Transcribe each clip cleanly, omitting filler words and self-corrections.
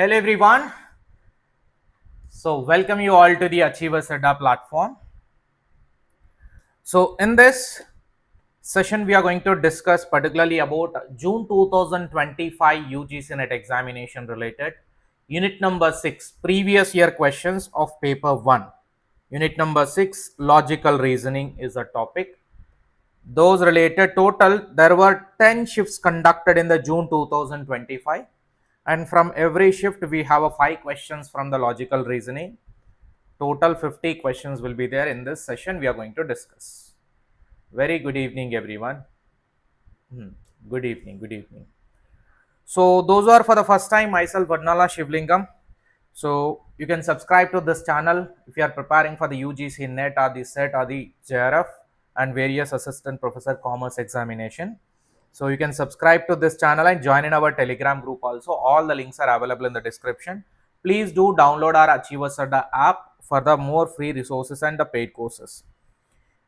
Hello everyone. So welcome you all to the Achieversaddaugcnet platform. So in this session we are going to discuss particularly about June 2025 UGC NET examination related unit number 6 previous year questions of paper 1. Unit number 6 logical reasoning is a topic. Those related total there were 10 shifts conducted in the June 2025. And from every shift we have a 5 questions from the logical reasoning. Total 50 questions will be there in this session we are going to discuss. Very good evening everyone. Good evening. So those who are for the first time, myself Vodnala Shivalingam. So you can subscribe to this channel if you are preparing for the UGC NET or the SET or the JRF and various assistant professor commerce examination. So you can subscribe to this channel and join in our Telegram group also. All the links are available in the description. Please do download our Achieversaddaugcnet app for the more free resources and the paid courses.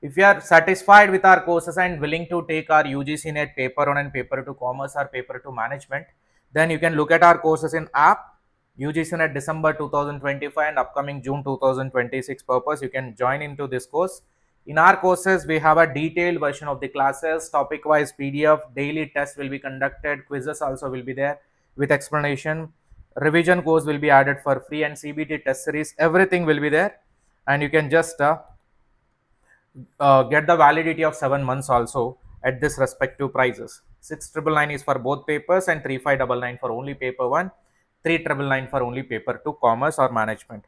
If you are satisfied with our courses and willing to take our UGC NET paper 1 and paper 2 commerce or paper 2 management, then you can look at our courses in app UGC NET December 2025 and upcoming June 2026 purpose. You can join into this course. In our courses, we have a detailed version of the classes, topic-wise PDF, daily tests will be conducted, quizzes also will be there with explanation. Revision course will be added for free and CBT test series, everything will be there. And you can just get the validity of 7 months also at this respective prices. 6,999 is for both papers and 3,599 for only paper 1, 3,999 for only paper 2 commerce or management.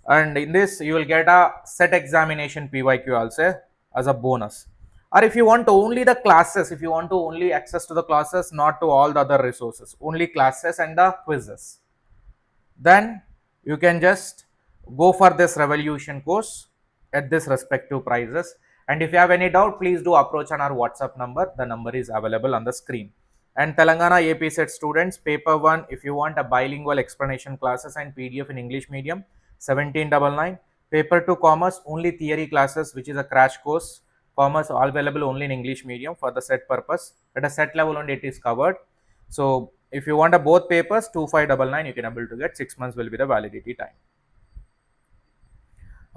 And in this you will get a set examination PYQ also as a bonus. Or if you want only the classes, if you want to only access to the classes, not to all the other resources, only classes and the quizzes, then you can just go for this revolution course at this respective prices. And if you have any doubt, please do approach on our WhatsApp number. The number is available on the screen. And Telangana APPSC students, paper 1, if you want a bilingual explanation classes and PDF in English medium, 1799. Paper 2 commerce, only theory classes, which is a crash course. Commerce all available only in English medium for the set purpose. At a set level only it is covered. So if you want a both papers, 2599, you can able to get 6 months will be the validity time.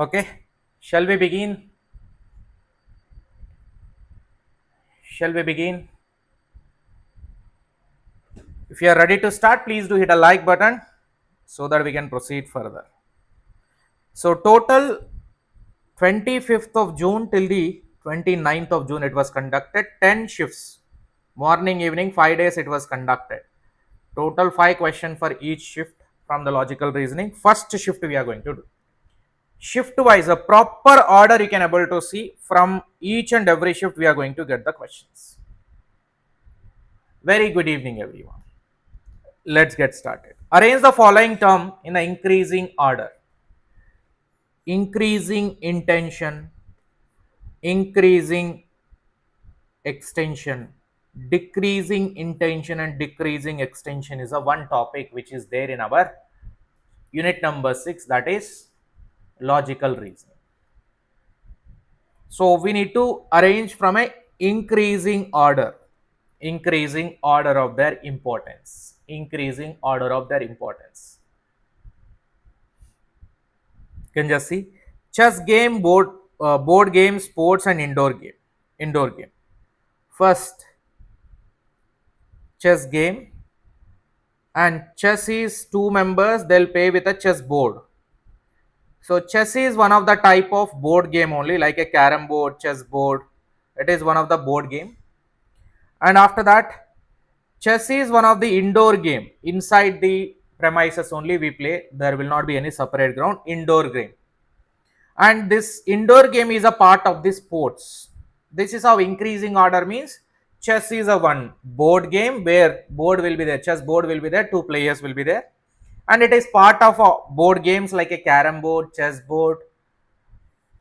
Okay, shall we begin? Shall we begin? If you are ready to start, please do hit a like button so that we can proceed further. So total 25th of June till the 29th of June it was conducted, 10 shifts, morning, evening, 5 days it was conducted. Total 5 questions for each shift from the logical reasoning. First shift we are going to do. Shift wise, a proper order you can able to see from each and every shift we are going to get the questions. Very good evening everyone. Let's get started. Arrange the following term in an increasing order. Increasing intention, increasing extension, decreasing intention and decreasing extension is a one topic which is there in our unit number 6, that is logical reasoning. So we need to arrange from a increasing order of their importance, increasing order of their importance. You can just see chess game, board game, sports and indoor game. First, chess game, and chess is 2 members, they'll play with a chess board. So chess is one of the type of board game only, like a carom board, chess board. It is one of the board game. And after that, chess is one of the indoor game. Inside the premises only we play. There will not be any separate ground. Indoor game. And this indoor game is a part of the sports. This is how increasing order means. Chess is a one board game where board will be there, chess board will be there, 2 players will be there, and it is part of board games like a carom board, chess board.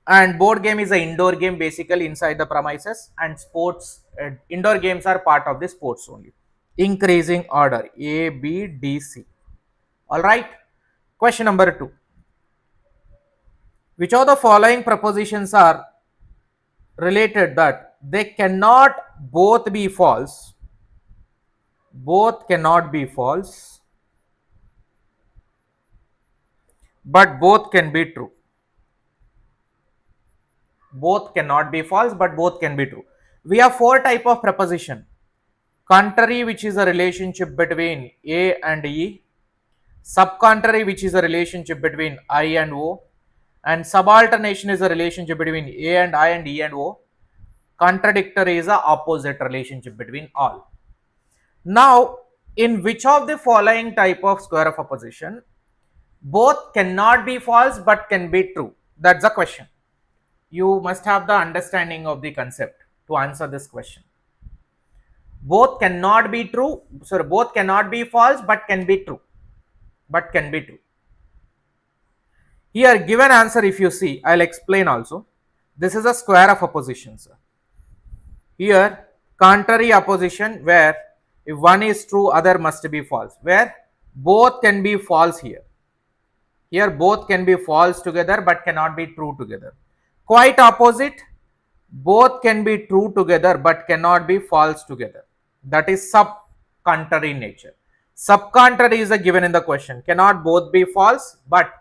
And board game is an indoor game basically inside the premises, and sports indoor games are part of the sports only. Increasing order, A, B, D, C. All right. Question number 2. Which of the following propositions are related that they cannot both be false? Both cannot be false. but both can be true. Both cannot be false, but both can be true. We have four type of preposition. Contrary, which is a relationship between A and E. Subcontrary, which is a relationship between I and O. And subalternation is a relationship between A and I and E and O. Contradictory is a opposite relationship between all. Now, in which of the following type of square of opposition both cannot be false but can be true? That's the question. You must have the understanding of the concept to answer this question. Both cannot be true, sorry, both cannot be false but can be true. But can be true. Here, given answer, if you see, I'll explain also. This is a square of opposition, sir. Here, contrary opposition, where if one is true, other must be false. Where both can be false here. Here, both can be false together but cannot be true together. Quite opposite, both can be true together but cannot be false together. That is sub-contrary nature. Sub-contrary is a given in the question. Cannot both be false, but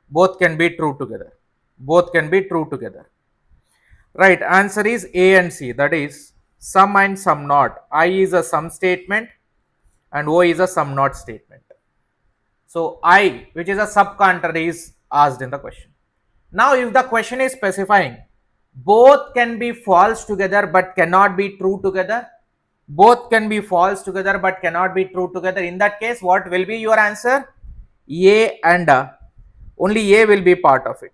both can be true together. Both can be true together. Right, answer is A and C. That is some and some not. I is a some statement and O is a some not statement. So I, which is a sub-contrary, is asked in the question. Now, if the question is specifying both can be false together but cannot be true together, both can be false together but cannot be true together, in that case, what will be your answer? A and only A will be part of it.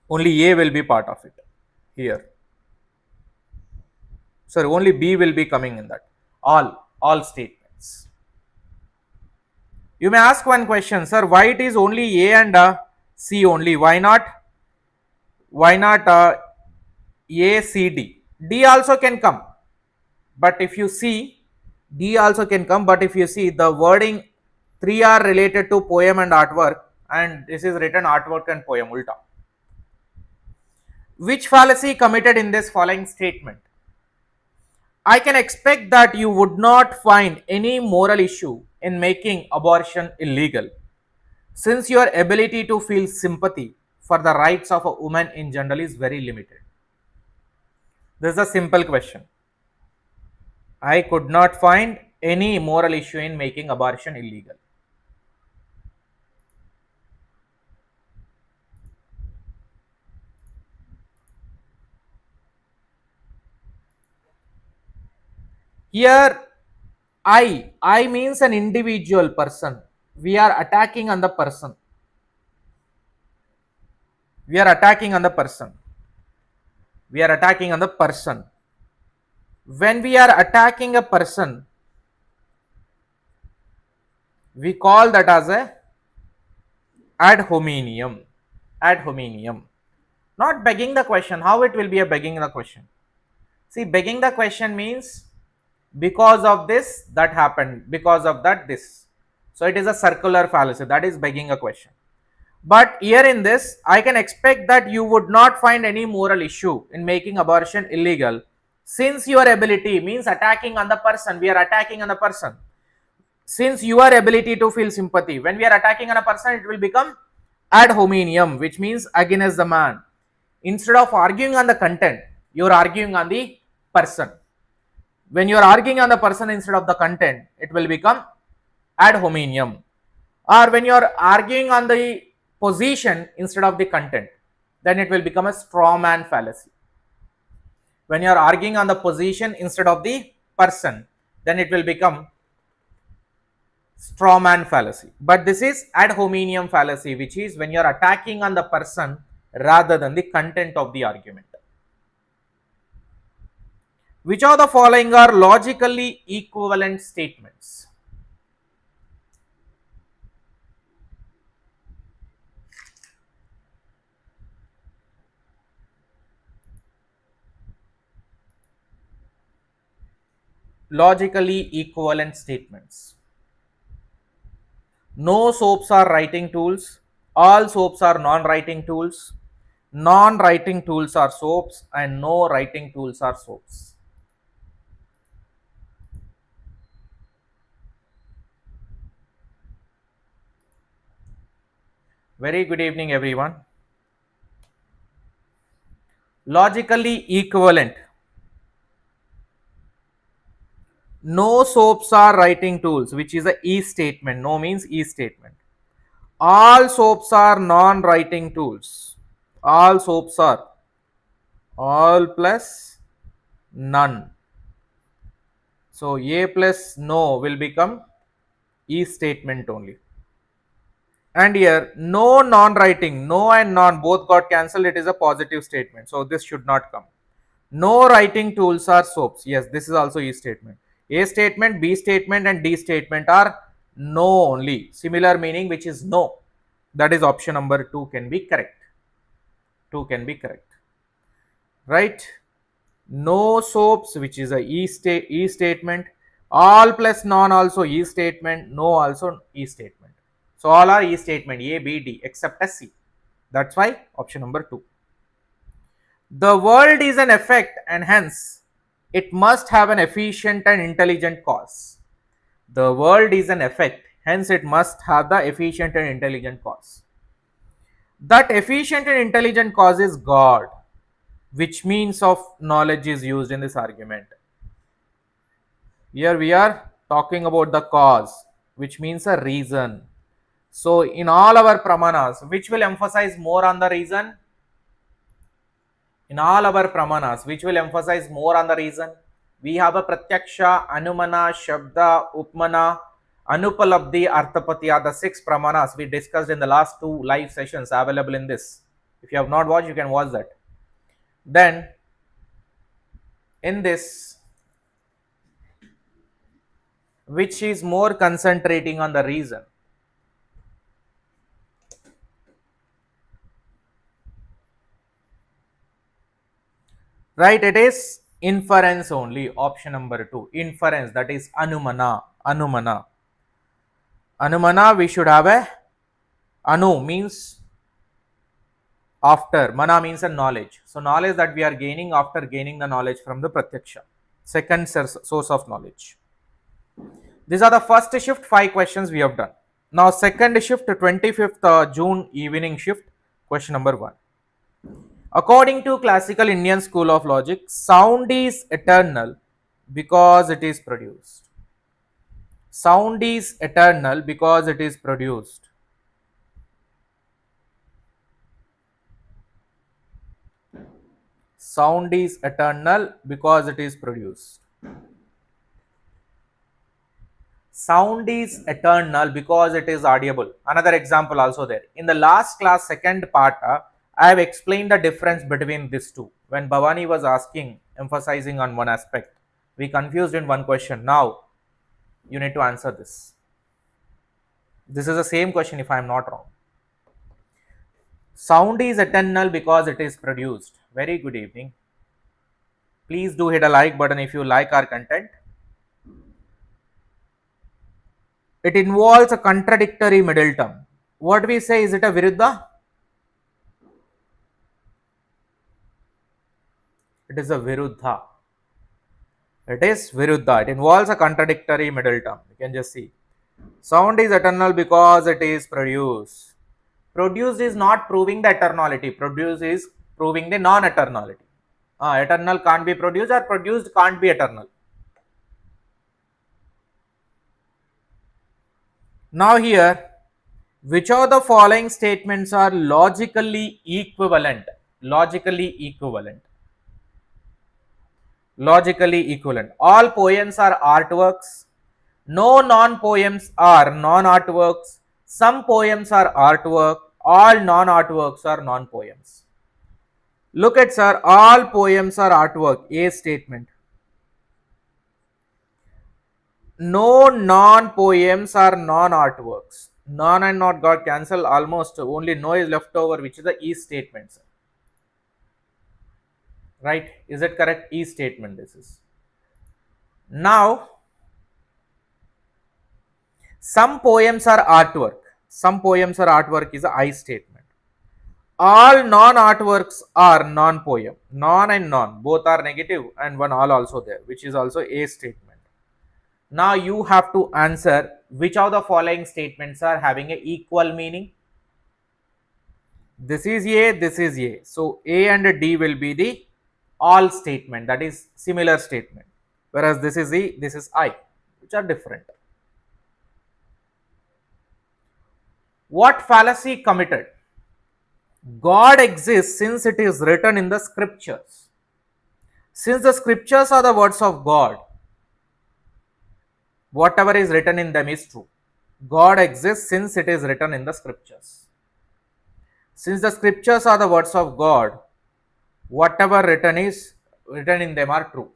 Only A will be part of it here. Sorry, only B will be coming in that. All statements. You may ask one question, sir, why it is only A and C only? Why not A, C, D? D also can come. But if you see, D also can come. But if you see, the wording 3 are related to poem and artwork, and this is written artwork and poem ulta. Which fallacy committed in this following statement? I can expect that you would not find any moral issue in making abortion illegal, since your ability to feel sympathy for the rights of a woman in general is very limited. This is a simple question. I could not find any moral issue in making abortion illegal. Here, I means an individual person. We are attacking on the person. We are attacking on the person. We are attacking on the person. When we are attacking a person, we call that as a ad hominem. Ad hominem. Not begging the question. How it will be a begging the question? See, begging the question means because of this that happened, because of that this. So it is a circular fallacy. That is begging a question. But here in this, I can expect that you would not find any moral issue in making abortion illegal, since your ability means attacking on the person. We are attacking on the person. Since your ability to feel sympathy, when we are attacking on a person, it will become ad hominem, which means against the man. Instead of arguing on the content, you are arguing on the person. When you are arguing on the person instead of the content, it will become ad hominem. Or when you are arguing on the position instead of the content, then it will become a straw man fallacy. When you are arguing on the position instead of the person, then it will become straw man fallacy. But this is ad hominem fallacy, which is when you are attacking on the person rather than the content of the argument. Which of the following are logically equivalent statements? Logically equivalent statements. No soaps are writing tools. All soaps are non-writing tools. Non-writing tools are soaps and no writing tools are soaps. Very good evening, everyone. Logically equivalent. No soaps are writing tools, which is a E statement. No means E statement. All soaps are non-writing tools. All soaps are. All plus none. So A plus no will become E statement only. And here no non-writing, no and non both got cancelled. It is a positive statement. So this should not come. No writing tools are soaps. Yes, this is also E statement. A statement, B statement and D statement are no only. Similar meaning which is no. That is option number 2 can be correct. 2 can be correct. Right? No soaps, which is a E statement. All plus non also E statement. No also E statement. So all are E statement, A, B, D except a C. That's why option number 2. The world is an effect and hence it must have an efficient and intelligent cause. The world is an effect, hence it must have the efficient and intelligent cause. That efficient and intelligent cause is God. Which means of knowledge is used in this argument? Here we are talking about the cause, which means a reason. So in all our pramanas, which will emphasize more on the reason? In all our pramanas, which will emphasize more on the reason? We have a pratyaksha, anumana, shabda, upmana, anupalabdhi, arthapati are the 6 pramanas we discussed in the last 2 live sessions available in this. If you have not watched, you can watch that. Then in this, which is more concentrating on the reason? Right, it is inference only, option number 2. Inference, that is anumana. Anumana. Anumana, we should have a anu means after, mana means a knowledge. So knowledge that we are gaining after gaining the knowledge from the pratyaksha. Second source of knowledge. These are the first shift 5 questions we have done. Now second shift 25th June evening shift, question number 1. According to classical Indian school of logic, sound is eternal because it is produced. Sound is eternal because it is produced. Sound is eternal because it is produced. Sound is eternal because it is audible. Another example also there. In the last class, second part, I have explained the difference between these two. When Bhavani was asking, emphasizing on one aspect, we confused in one question. Now, you need to answer this. This is the same question if I am not wrong. Sound is eternal because it is produced. Very good evening. Please do hit a like button if you like our content. It involves a contradictory middle term. What we say, is it a viruddha? It is a viruddha. It is viruddha. It involves a contradictory middle term. You can just see. Sound is eternal because it is produced. Produced is not proving the eternality. Produced is proving the non-eternality. Eternal can't be produced or produced can't be eternal. Now here, which of the following statements are logically equivalent? Logically equivalent. Logically equivalent. All poems are artworks. No non-poems are non-artworks. Some poems are artwork. All non-artworks are non-poems. Look at sir, all poems are artwork. A statement. No non-poems are non-artworks. Non and not got cancelled. Almost only no is left over, which is the E statement. Sir. Right? Is it correct? E statement this is. Now, some poems are artwork. Some poems are artwork is a I statement. All non-artworks are non-poem. Non and non, both are negative and one all also there, which is also A statement. Now you have to answer which of the following statements are having a equal meaning. This is A, this is A. So A and D will be the all statement, that is similar statement. Whereas this is E, this is I, which are different. What fallacy committed? God exists since it is written in the scriptures. Since the scriptures are the words of God, whatever is written in them is true. God exists since it is written in the scriptures. Since the scriptures are the words of God, whatever written in them are true.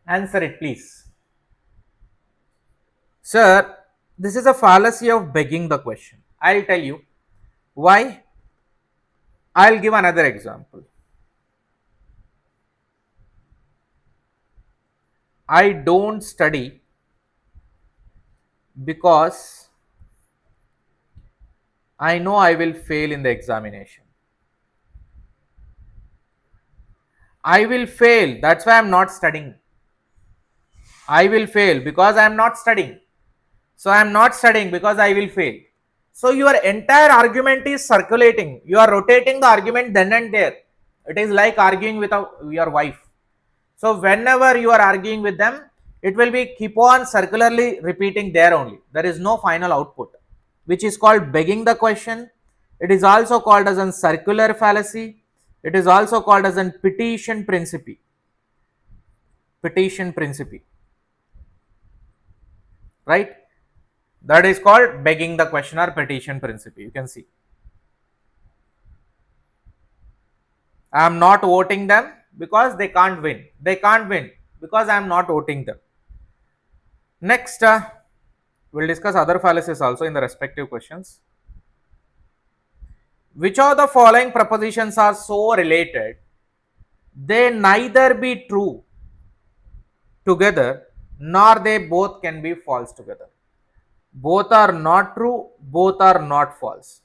Answer it, please. Sir, this is a fallacy of begging the question. I'll tell you why. I'll give another example. I don't study because I know I will fail in the examination. I will fail, that's why I'm not studying. I will fail because I'm not studying. So I'm not studying because I will fail. So your entire argument is circulating. You are rotating the argument then and there. It is like arguing with your wife. So whenever you are arguing with them, it will be keep on circularly repeating there only. There is no final output, which is called begging the question. It is also called as a circular fallacy. It is also called as a petition principle. Petition principle. Right? That is called begging the question or petition principle. You can see. I am not voting them because they can't win. They can't win because I am not voting them. Next, we'll discuss other fallacies also in the respective questions. Which of the following propositions are so related, they neither be true together nor they both can be false together? Both are not true, both are not false.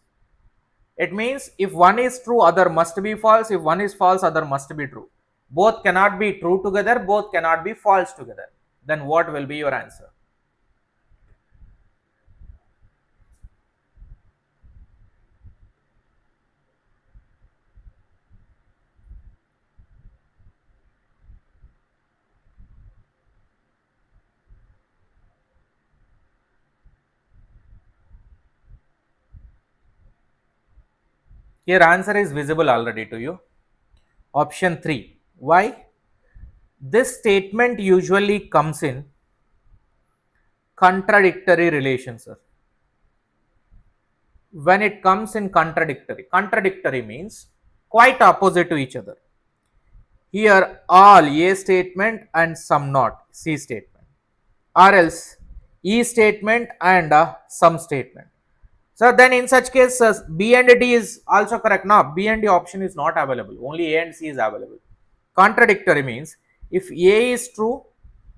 It means if one is true, other must be false. If one is false, other must be true. Both cannot be true together, both cannot be false together. Then what will be your answer? Here answer is visible already to you. Option 3. Why? This statement usually comes in contradictory relations, sir. When it comes in contradictory means quite opposite to each other. Here all A statement and some not C statement, or else E statement and some statement. So then in such cases B and D is also correct. Now B and D option is not available, only A and C is available. Contradictory means if A is true,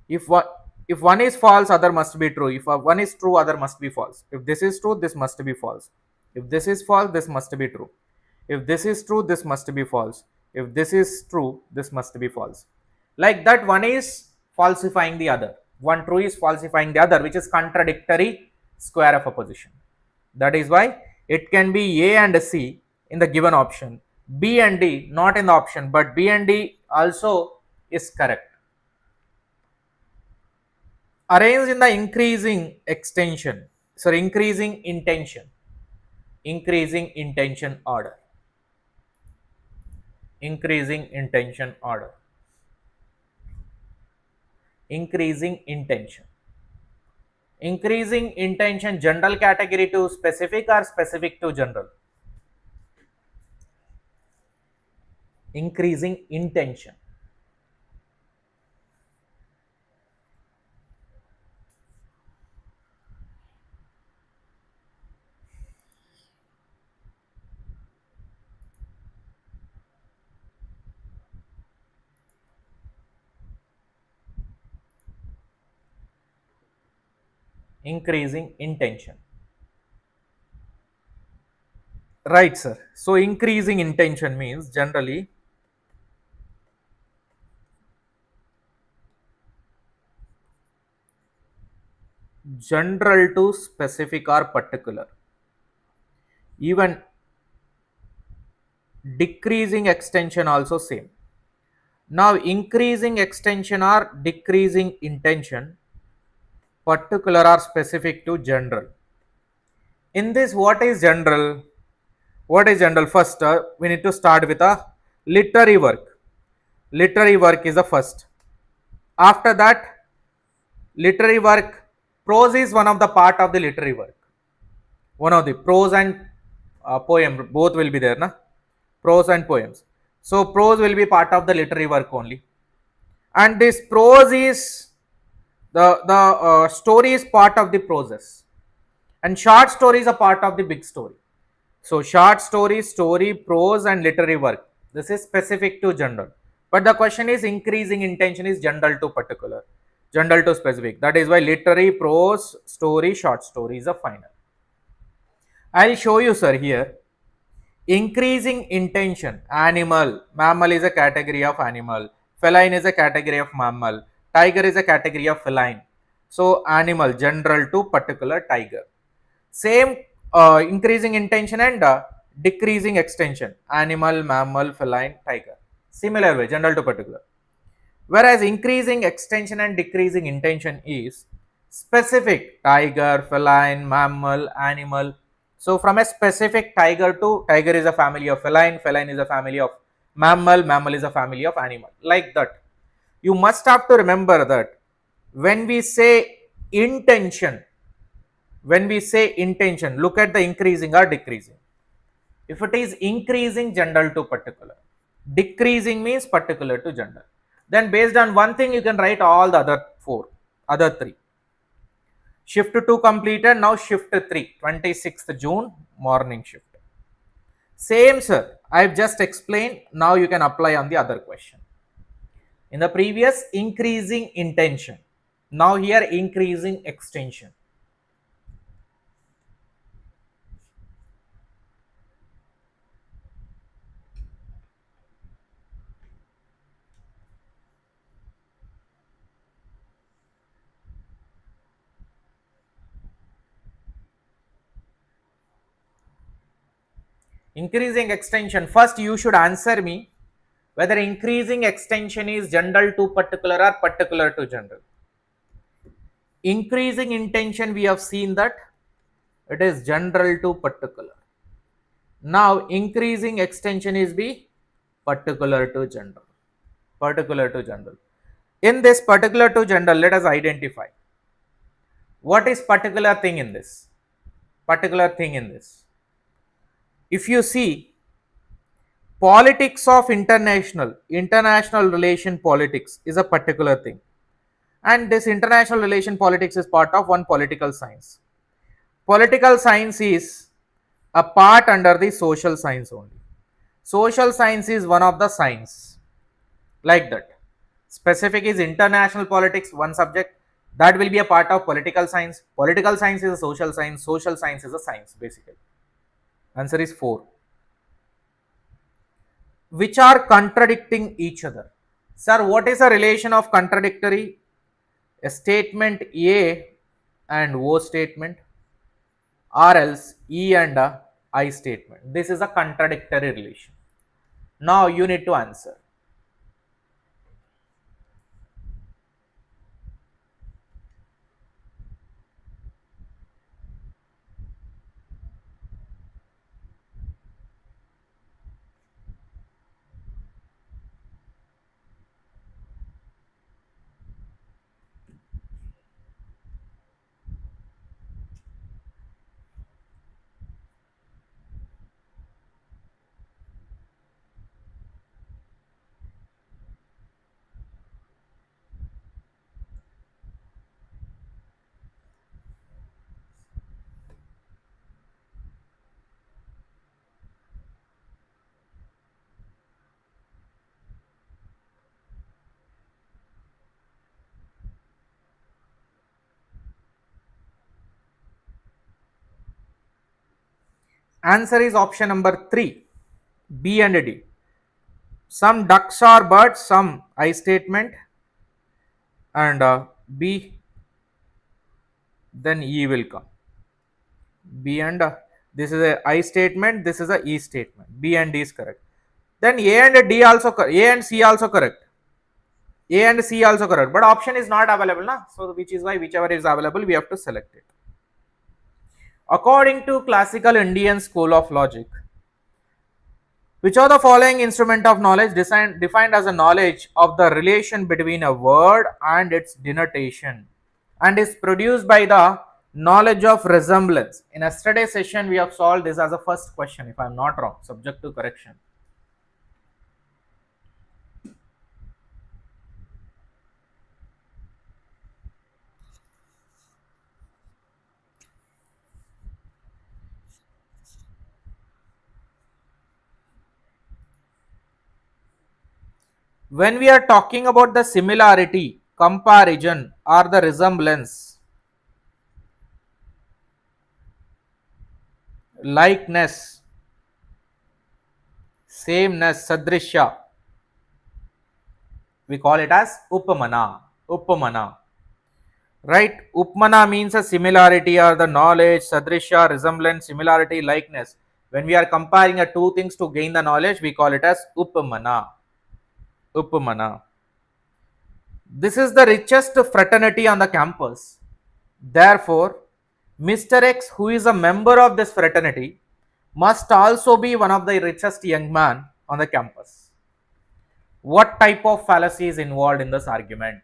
if one is false, other must be true. If one is true, other must be false. If this is true, this must be false. If this is false, this must be true. If this is true, this must be false. If this is true, this must be false. Like that, one is falsifying the other. One true is falsifying the other, which is contradictory square of opposition. That is why it can be A and C in the given option, B and D not in the option, but B and D also is correct. Arranged in the increasing extension, sorry, increasing intention order. Increasing intention order. Increasing intention. Increasing intention general category to specific or specific to general? Increasing intention. Increasing intention. Right, sir. So increasing intention means generally general to specific or particular. Even decreasing extension also same. Now increasing extension or decreasing intention, particular or specific to general. In this, what is general? What is general? First, we need to start with a literary work. Literary work is the first. After that, literary work, prose is one of the part of the literary work. One of the prose and poem, both will be there, na? Prose and poems. So prose will be part of the literary work only. And this prose is the story is part of the prose, and short story is a part of the big story. So short story, story, prose and literary work. This is specific to general. But the question is increasing intention is general to particular, general to specific. That is why literary, prose, story, short story is a final. I'll show you, sir, here. Increasing intention, animal, mammal is a category of animal, feline is a category of mammal, tiger is a category of feline. So animal, general to particular, tiger. Same increasing intention and decreasing extension, animal, mammal, feline, tiger. Similar way, general to particular. Whereas increasing extension and decreasing intention is specific, tiger, feline, mammal, animal. So from a specific tiger to tiger is a family of feline, feline is a family of mammal, mammal is a family of animal. Like that. You must have to remember that when we say intention, look at the increasing or decreasing. If it is increasing, general to particular. Decreasing means particular to general. Then based on one thing, you can write all the other three. Shift 2 completed, now shift 3, 26th June, morning shift. Same, sir. I've just explained. Now you can apply on the other question. In the previous, increasing intention. Now here, increasing extension. Increasing extension. First, you should answer me whether increasing extension is general to particular or particular to general. Increasing intention, we have seen that it is general to particular. Now increasing extension is be particular to general. Particular to general. In this particular to general, let us identify what is particular thing in this. Particular thing in this. If you see politics of international relation politics is a particular thing, and this international relation politics is part of one political science. Political science is a part under the social science only. Social science is one of the science, like that. Specific is international politics, one subject that will be a part of political science. Political science is a social science is a science basically. Answer is 4. Which are contradicting each other. Sir, what is a relation of contradictory? A statement A and O statement, or else E and I statement. This is a contradictory relation. Now you need to answer. Answer is option number 3, B and D. Some ducks are birds, some I statement, and B, then E will come. B and this is a I statement, this is a E statement. B and D is correct. Then A and D also A and C also correct. A and C also correct, but option is not available, na? So which is why whichever is available, we have to select it. According to classical Indian school of logic, which are the following instrument of knowledge defined as a knowledge of the relation between a word and its denotation, and is produced by the knowledge of resemblance? In yesterday's session, we have solved this as a first question, if I am not wrong, subject to correction. When we are talking about the similarity, comparison, or the resemblance, likeness, sameness, sadrishya, we call it as upamana. Upamana. Right? Upamana means a similarity or the knowledge, sadrishya, resemblance, similarity, likeness. When we are comparing a two things to gain the knowledge, we call it as upamana. Upamana. This is the richest fraternity on the campus. Therefore, Mr. X, who is a member of this fraternity, must also be one of the richest young man on the campus. What type of fallacy is involved in this argument?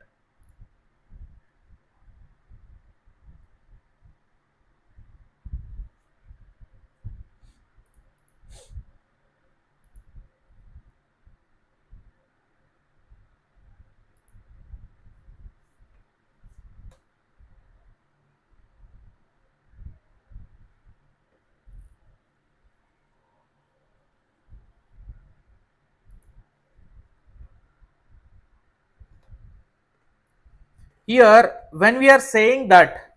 Here, when we are saying that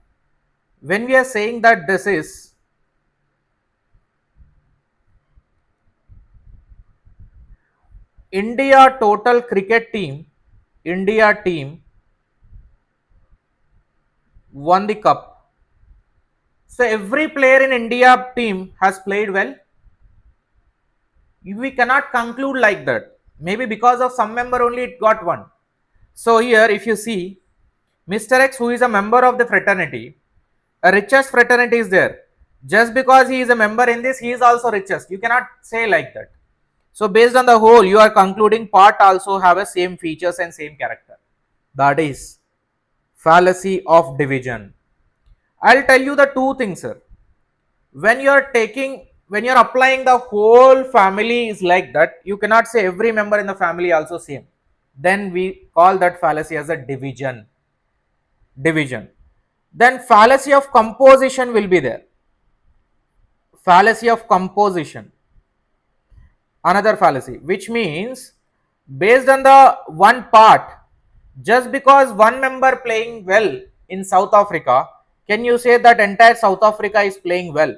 this is India total cricket team, India team won the cup. So every player in India team has played well. We cannot conclude like that. Maybe because of some member only it got one. So here if you see Mr. X, who is a member of the fraternity, a richest fraternity is there. Just because he is a member in this, he is also richest. You cannot say like that. So based on the whole, you are concluding part also have a same features and same character. That is fallacy of division. I'll tell you the two things, sir. When you are applying the whole family is like that, you cannot say every member in the family also same. Then we call that fallacy as a division. Division. Then fallacy of composition will be there. Fallacy of composition. Another fallacy, which means based on the one part, just because one member playing well in South Africa, can you say that entire South Africa is playing well?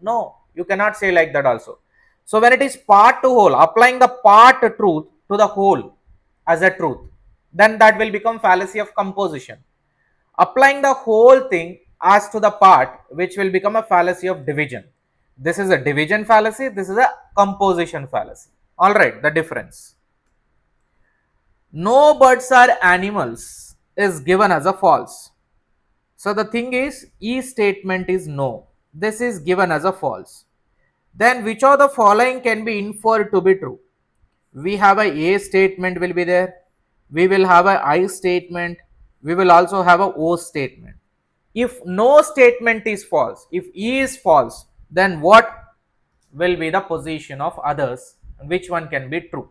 No, you cannot say like that also. So when it is part to whole, applying the part truth to the whole as a truth, then that will become fallacy of composition. Applying the whole thing as to the part, which will become a fallacy of division. This is a division fallacy, this is a composition fallacy. Alright, the difference. No birds are animals is given as a false. So the thing is, E statement is no. This is given as a false. Then which of the following can be inferred to be true? We have a statement will be there. We will have a I statement. We will also have a O statement. If no statement is false, if E is false, then what will be the position of others? Which one can be true?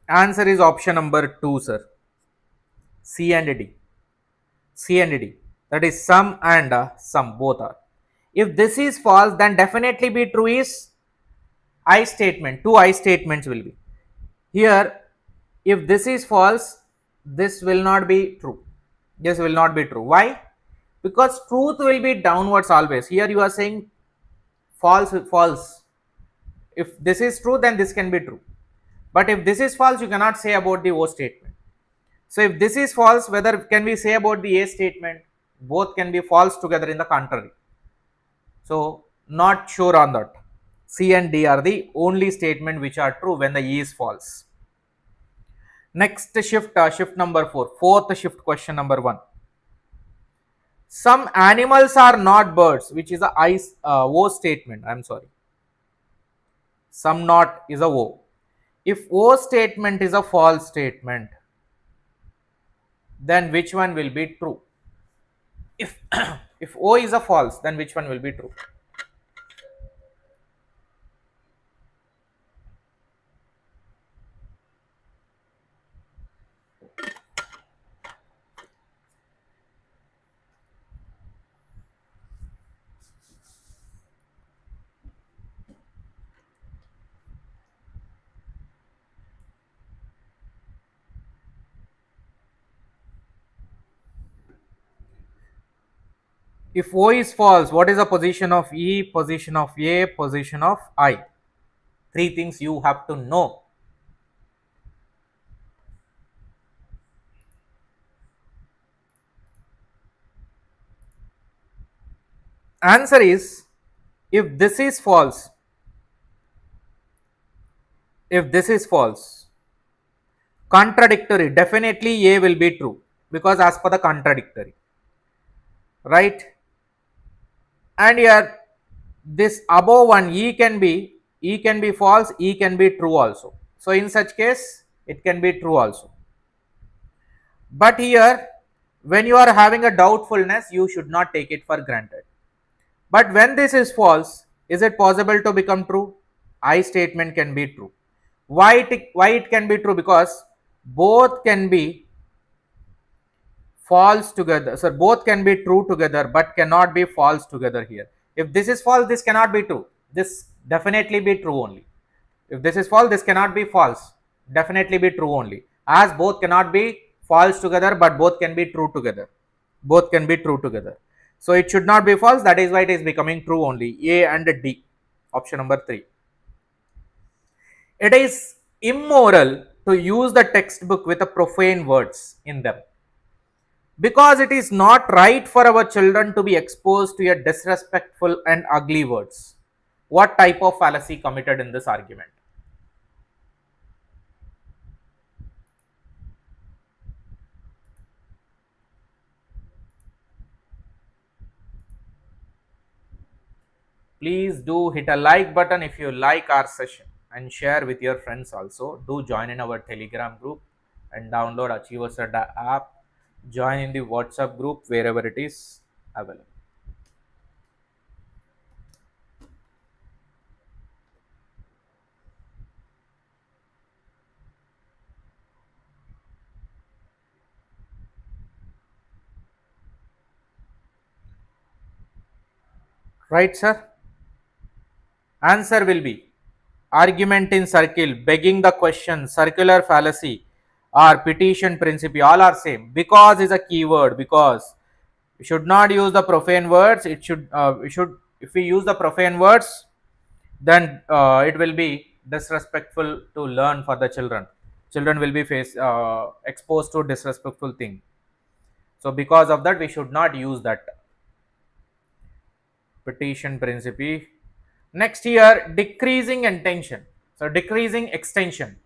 Answer is option number 2, sir. C and D. C and D. That is some and some, both are. If this is false, then definitely be true is I statement. Two I statements will be. Here, if this is false, this will not be true. This will not be true. Why? Because truth will be downwards always. Here you are saying false, false. If this is true, then this can be true. But if this is false, you cannot say about the O statement. So if this is false, whether can we say about the A statement? Both can be false together in the contrary. So not sure on that. C and D are the only statement which are true when the E is false. Next shift, shift number 4. Fourth shift, question number 1. Some animals are not birds, which is a O statement. I am sorry. Some not is a O. If O statement is a false statement, then which one will be true? If if O is a false, then which one will be true? If O is false, what is the position of E, position of A, position of I? Three things you have to know. Answer is, if this is false, contradictory, definitely A will be true, because as per the contradictory, right? And here this above one E can be false, E can be true also. So in such case it can be true also. But here when you are having a doubtfulness, you should not take it for granted. But when this is false, is it possible to become true? I statement can be true. Why it can be true? Because both can be false together. So both can be true together but cannot be false together here. If this is false, this cannot be true. This definitely be true only. If this is false, this cannot be false. Definitely be true only. As both cannot be false together but both can be true together. Both can be true together. So it should not be false. That is why it is becoming true only. A and D. Option number 3. It is immoral to use the textbook with a profane words in them, because it is not right for our children to be exposed to a disrespectful and ugly words. What type of fallacy committed in this argument? Please do hit a like button if you like our session, and share with your friends also. Do join in our Telegram group and download Achieversaddaugcnet app. Join in the WhatsApp group wherever it is available. Right, sir? Answer will be argument in circle, begging the question, circular fallacy, or petition principle. All are same. Because is a keyword. Because we should not use the profane words. It should if we use the profane words, then it will be disrespectful to learn for the children. Children will be exposed to disrespectful thing. So because of that, we should not use that petition principle. Next here, decreasing intention. So decreasing extension,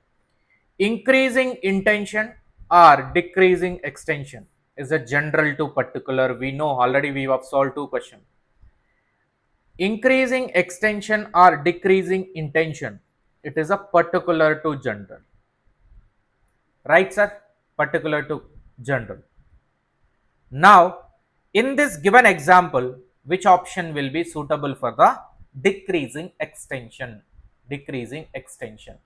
increasing intention or decreasing extension is a general to particular. We know already, we have solved 2 questions. Increasing extension or decreasing intention, it is a particular to general. Right, sir? Particular to general. Now, in this given example, which option will be suitable for the decreasing extension? Decreasing extension.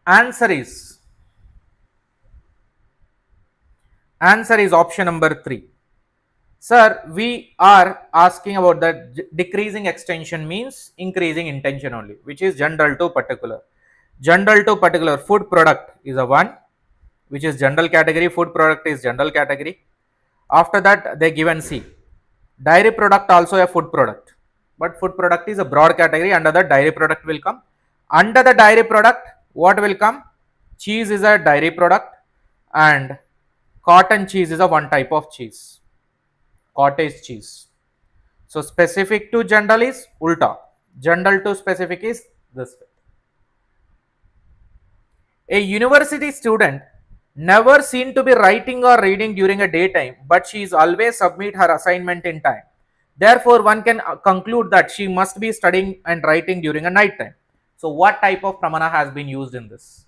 Answer is option number 3. Sir, we are asking about the decreasing extension means increasing intention only, which is general to particular. General to particular, food product is a one, which is general category, food product is general category. After that, they given C. Dairy product also a food product, but food product is a broad category. Under the dairy product will come. Under the dairy product, what will come? Cheese is a dairy product, and cotton cheese is a one type of cheese, cottage cheese. So specific to general is ulta. General to specific is this way. A university student never seen to be writing or reading during a daytime, but she is always submit her assignment in time. Therefore, one can conclude that she must be studying and writing during a night time. So what type of pramana has been used in this?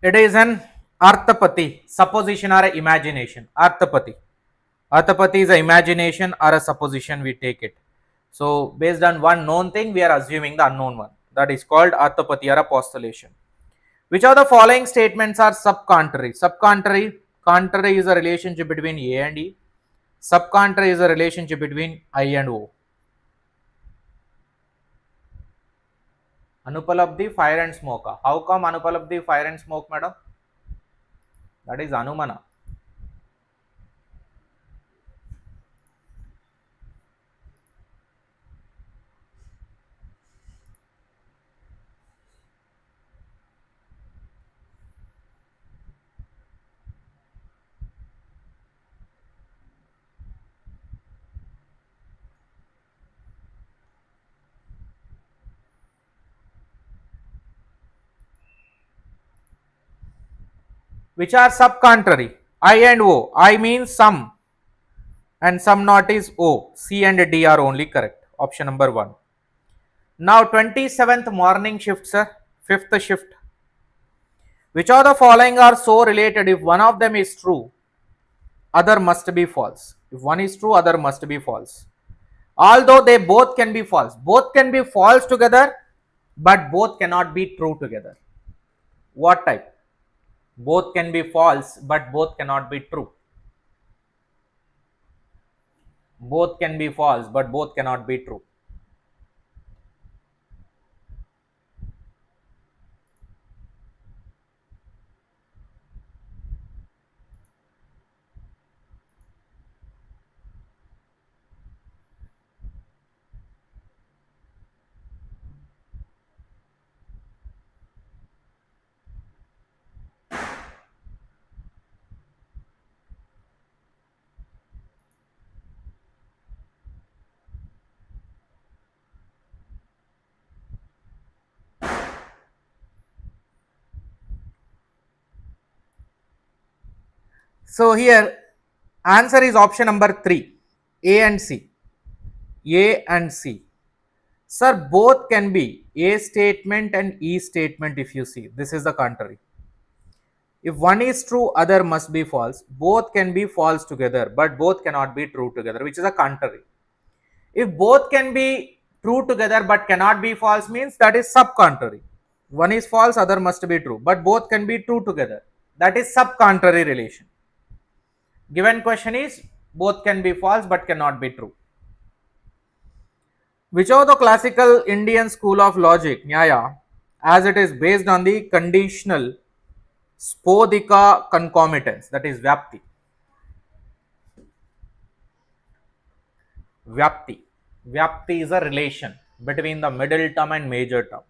It is an arthapati, supposition or imagination. Arthapati. Arthapati is an imagination or a supposition, we take it. So based on one known thing, we are assuming the unknown one. That is called arthapati or a postulation. Which of the following statements are subcontrary? Subcontrary, contrary is a relationship between A and E. Subcontrary is a relationship between I and O. Anupalabdhi, fire and smoke. How come Anupalabdhi, fire and smoke, madam? That is Anumana. Which are subcontrary? I and O. I means some and some not is O. C and D are only correct. Option number 1. Now 27th morning shift, sir. 5th shift. Which of the following are so related? If one of them is true, other must be false. If one is true, other must be false. Although they both can be false. Both can be false together, but both cannot be true together. What type? Both can be false, but both cannot be true. Both can be false, but both cannot be true. So here answer is option number 3, A and C. A and C. Sir, both can be A statement and E statement. If you see, this is the contrary. If one is true, other must be false. Both can be false together, but both cannot be true together, which is a contrary. If both can be true together but cannot be false, means that is subcontrary. One is false, other must be true, but both can be true together. That is subcontrary relation. Given question is both can be false but cannot be true. Which of the classical Indian school of logic, Nyaya, as it is based on the conditional spodika concomitance, that is Vyapti. Vyapti. Vyapti is a relation between the middle term and major term.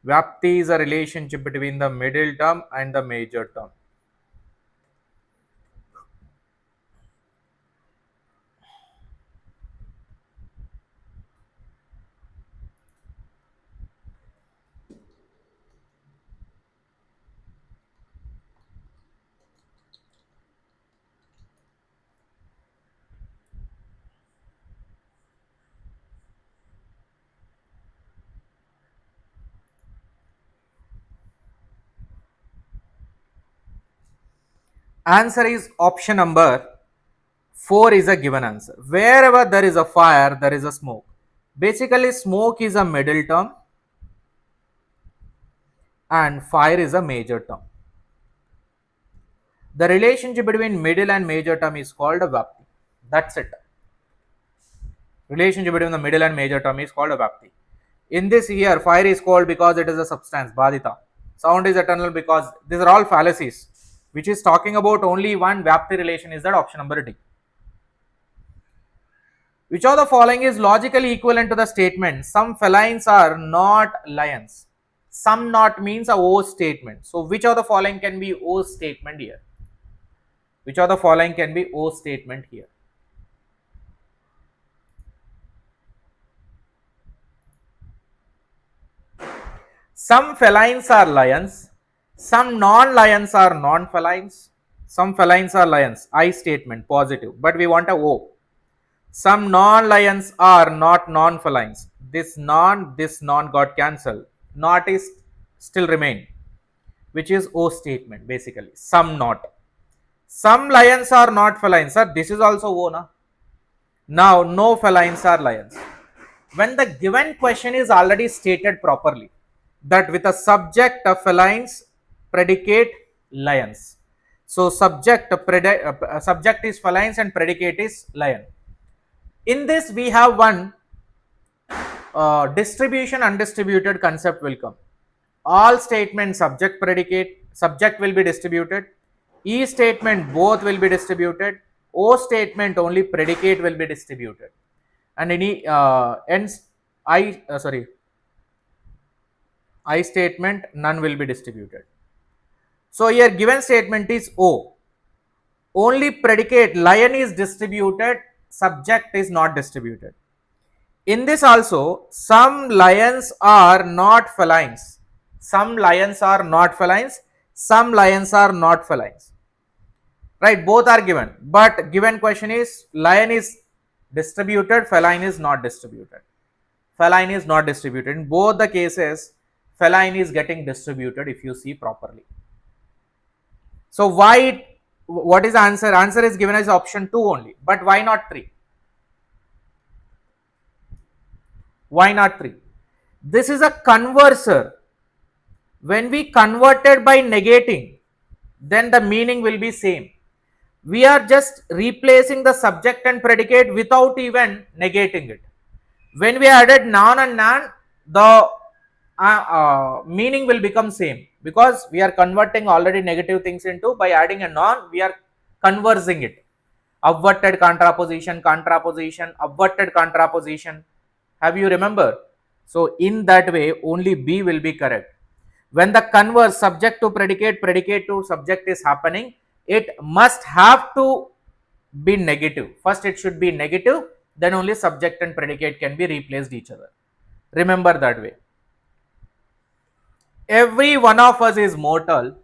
Vyapti is a relationship between the middle term and the major term. Answer is option number 4 is a given answer. Wherever there is a fire, there is a smoke. Basically, smoke is a middle term and fire is a major term. The relationship between middle and major term is called a Vyapti. That's it. Relationship between the middle and major term is called a Vyapti. In this year, fire is called because it is a substance, Badita. Sound is eternal because these are all fallacies. Which is talking about only one Vyapti relation is that option number D. Which of the following is logically equivalent to the statement, some felines are not lions? Some not means a O statement. So which of the following can be O statement here? Which of the following can be O statement here? Some felines are lions. Some non-lions are non-felines. Some felines are lions. I statement, positive. But we want a O. Some non-lions are not non-felines. This non got cancelled. Not is still remain, which is O statement basically. Some not. Some lions are not felines. Sir, this is also O, na? Now, no felines are lions. When the given question is already stated properly, that with a subject of felines, predicate lions. So, subject is felines and predicate is lion. In this, we have one distribution undistributed concept will come. All statements subject predicate, subject will be distributed. E statement both will be distributed. O statement only predicate will be distributed. And any I statement none will be distributed. So here given statement is O. Only predicate lion is distributed, subject is not distributed. In this also, some lions are not felines. Some lions are not felines. Some lions are not felines. Right, both are given. But given question is lion is distributed, feline is not distributed. Feline is not distributed. In both the cases, feline is getting distributed if you see properly. So why, what is the answer? Answer is given as option 2 only. But why not 3? Why not 3? This is a converser. When we converted by negating, then the meaning will be same. We are just replacing the subject and predicate without even negating it. When we added non and nan, the meaning will become same because we are converting already negative things into, by adding a non, we are conversing it. Upverted contraposition, upverted contraposition. Have you remember? So in that way, only B will be correct. When the converse subject to predicate, predicate to subject is happening, it must have to be negative. First it should be negative, then only subject and predicate can be replaced each other. Remember that way. Every one of us is mortal.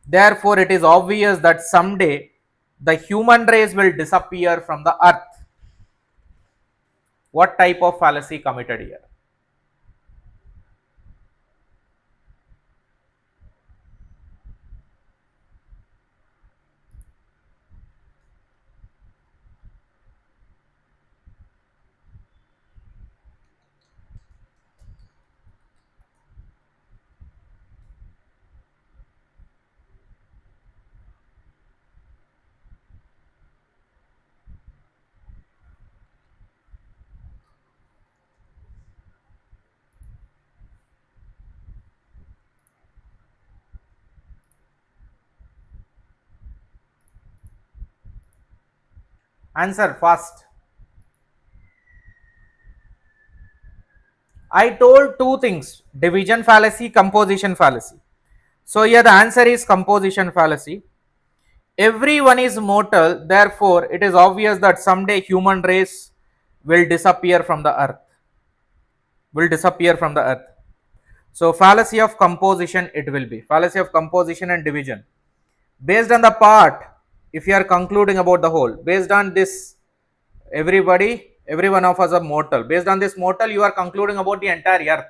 Therefore, it is obvious that someday the human race will disappear from the earth. What type of fallacy committed here? Answer fast. I told two things: division fallacy, composition fallacy. So here the answer is composition fallacy. Everyone is mortal, therefore it is obvious that someday human race will disappear from the earth. Will disappear from the earth. So fallacy of composition it will be. Fallacy of composition and division. Based on the part, if you are concluding about the whole, based on this, every one of us are mortal. Based on this mortal, you are concluding about the entire earth.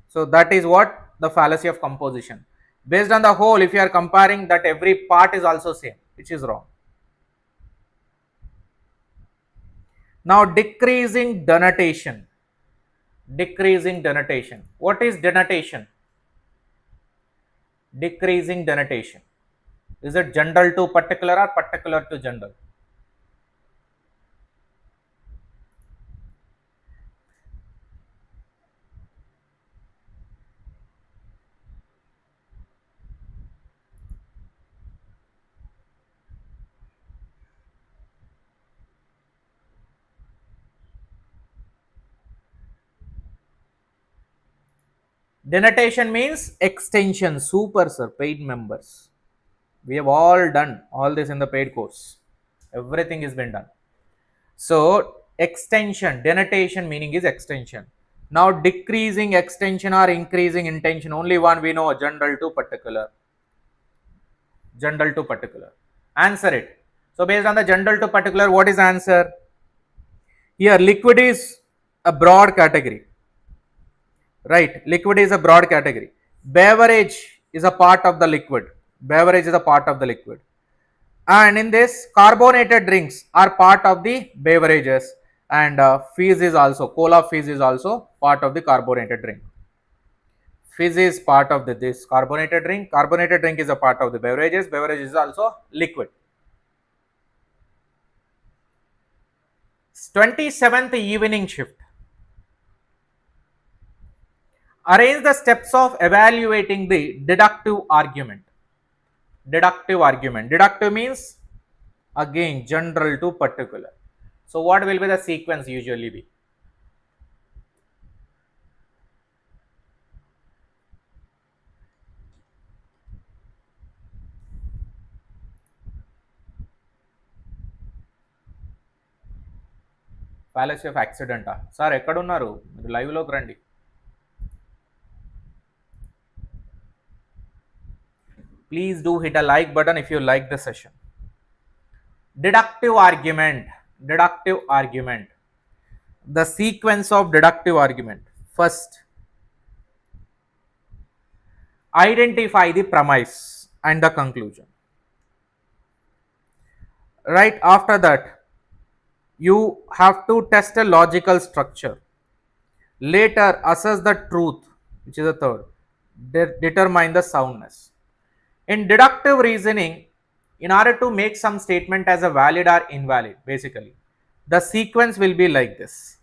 So that is what the fallacy of composition. Based on the whole, if you are comparing that every part is also same, which is wrong. Now decreasing denotation. Decreasing denotation. What is denotation? Decreasing denotation. Is it general to particular or particular to general? Denotation means extension. Super sir, paid members. We have all done all this in the paid course. Everything has been done. So extension, denotation meaning is extension. Now decreasing extension or increasing intention, only one we know, general to particular. General to particular. Answer it. So based on the general to particular, what is answer? Here liquid is a broad category. Right, liquid is a broad category. Beverage is a part of the liquid. Beverage is a part of the liquid. And in this, carbonated drinks are part of the beverages, and fizz is also, cola fizz is also part of the carbonated drink. Fizz is part of this carbonated drink. Carbonated drink is a part of the beverages. Beverage is also liquid. 27th evening shift. Arrange the steps of evaluating the deductive argument. Deductive argument. Deductive means again general to particular. So what will be the sequence usually be? Fallacy of accident. Sir, ekkadunnaru? Meer live loki randi. Please do hit a like button if you like the session. Deductive argument. Deductive argument. The sequence of deductive argument. First, identify the premise and the conclusion. Right after that, you have to test a logical structure. Later, assess the truth, which is the third. Determine the soundness. In deductive reasoning, in order to make some statement as a valid or invalid, basically, the sequence will be like this.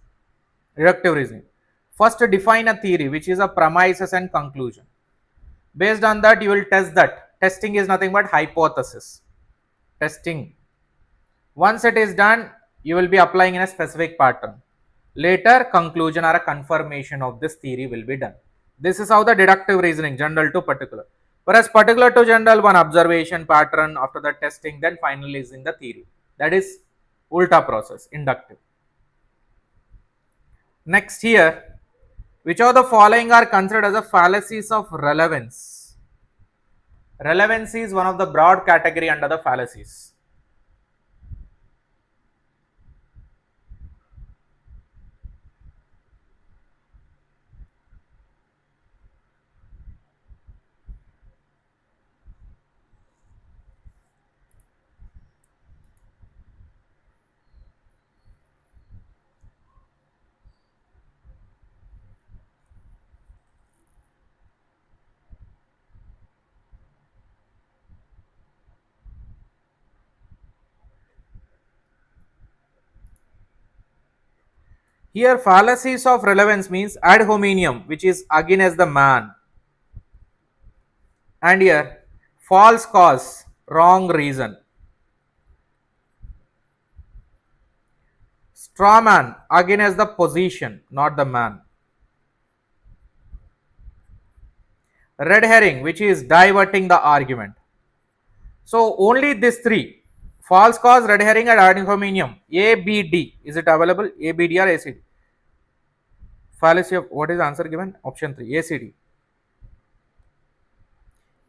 Deductive reasoning. First, define a theory, which is a premises and conclusion. Based on that, you will test that. Testing is nothing but hypothesis. Testing. Once it is done, you will be applying in a specific pattern. Later, conclusion or a confirmation of this theory will be done. This is how the deductive reasoning, general to particular. Whereas particular to general, one observation pattern, after the testing, then finalizing the theory. That is ulta process, inductive. Next here, which of the following are considered as a fallacies of relevance? Relevancy is one of the broad category under the fallacies. Here fallacies of relevance means ad hominem, which is against the man. And here false cause, wrong reason. Straw man again as the position, not the man. Red herring, which is diverting the argument. So only these three: false cause, red herring, and ad hominem. ABD, is it available? ABD or ACD? Fallacy of, what is the answer given? Option 3, ACD.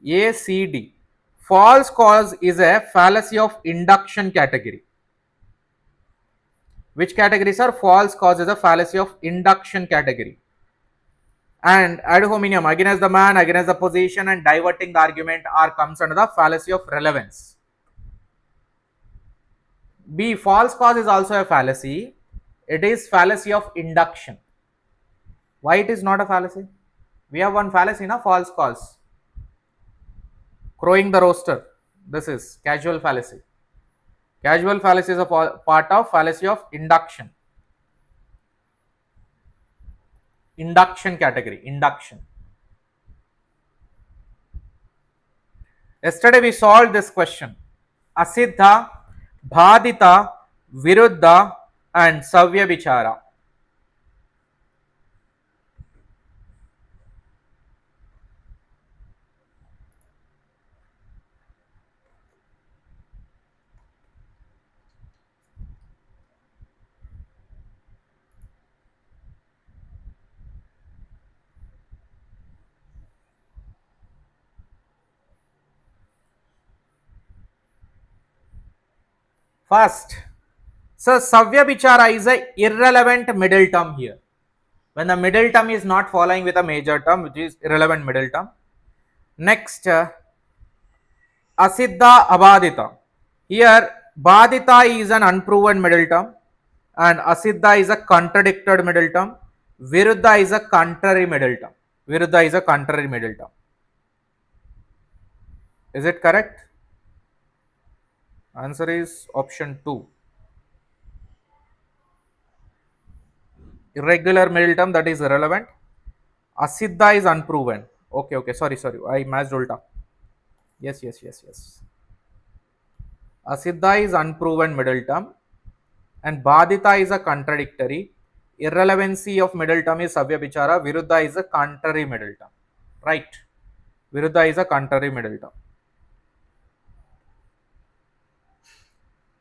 ACD. False cause is a fallacy of induction category. Which categories are false cause is a fallacy of induction category. And ad hominem, against the man, against the position, and diverting the argument are comes under the fallacy of relevance. B, false cause is also a fallacy. It is fallacy of induction. Why it is not a fallacy? We have one fallacy, na, false cause. Crowing the rooster. This is casual fallacy. Casual fallacy is a part of fallacy of induction. Induction category. Induction. Yesterday we solved this question. Asiddha, Bhadita, Viruddha, and Savya Vichara. First, so Savya Vichara is a irrelevant middle term here. When the middle term is not following with a major term, which is irrelevant middle term. Next, Asiddha, Abhadita. Here, Bhadita is an unproven middle term and Asiddha is a contradicted middle term. Viruddha is a contrary middle term. Viruddha is a contrary middle term. Is it correct? Answer is option 2. Irregular middle term, that is irrelevant. Asiddha is unproven. Okay, sorry, I matched ulta. Yes. Asiddha is unproven middle term and Bhadita is a contradictory. Irrelevancy of middle term is Savya Vichara. Viruddha is a contrary middle term. Right. Viruddha is a contrary middle term.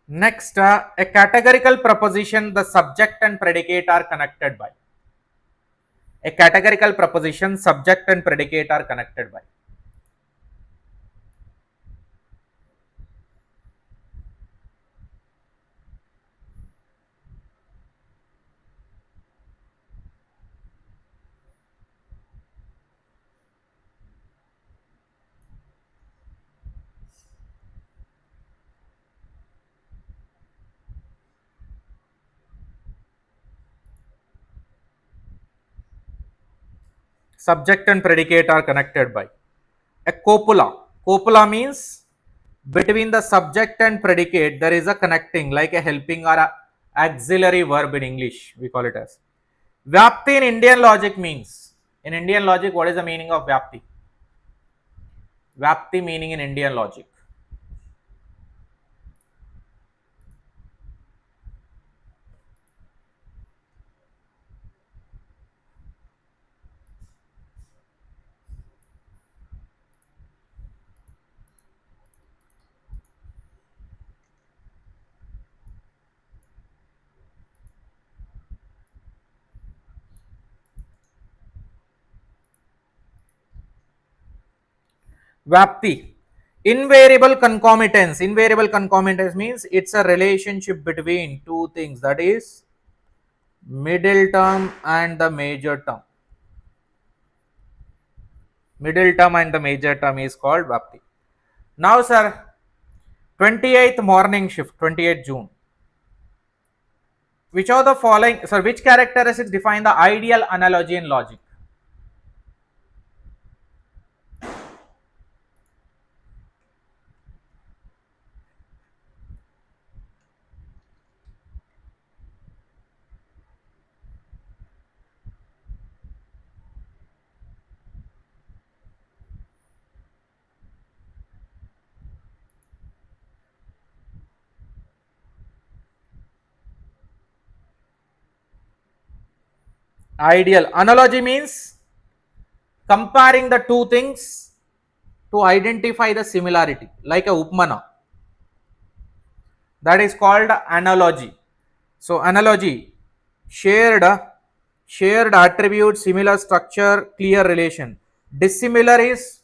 Next, a categorical proposition, the subject and predicate are connected by. A categorical proposition, subject and predicate are connected by. Subject and predicate are connected by. A copula. Copula means between the subject and predicate there is a connecting, like a helping or a auxiliary verb in English, we call it as. Vyapti in Indian logic means, in Indian logic, what is the meaning of Vyapti? Vyapti meaning in Indian logic. Vyapti. Invariable concomitance. Invariable concomitance means it's a relationship between two things, that is middle term and the major term. Middle term and the major term is called Vyapti. Now sir, 28th morning shift, 28th June. Which of the following, sir, which characteristics define the ideal analogy in logic? Ideal. Analogy means comparing the two things to identify the similarity, like a upmana. That is called analogy. So analogy, shared attribute, similar structure, clear relation. Dissimilar is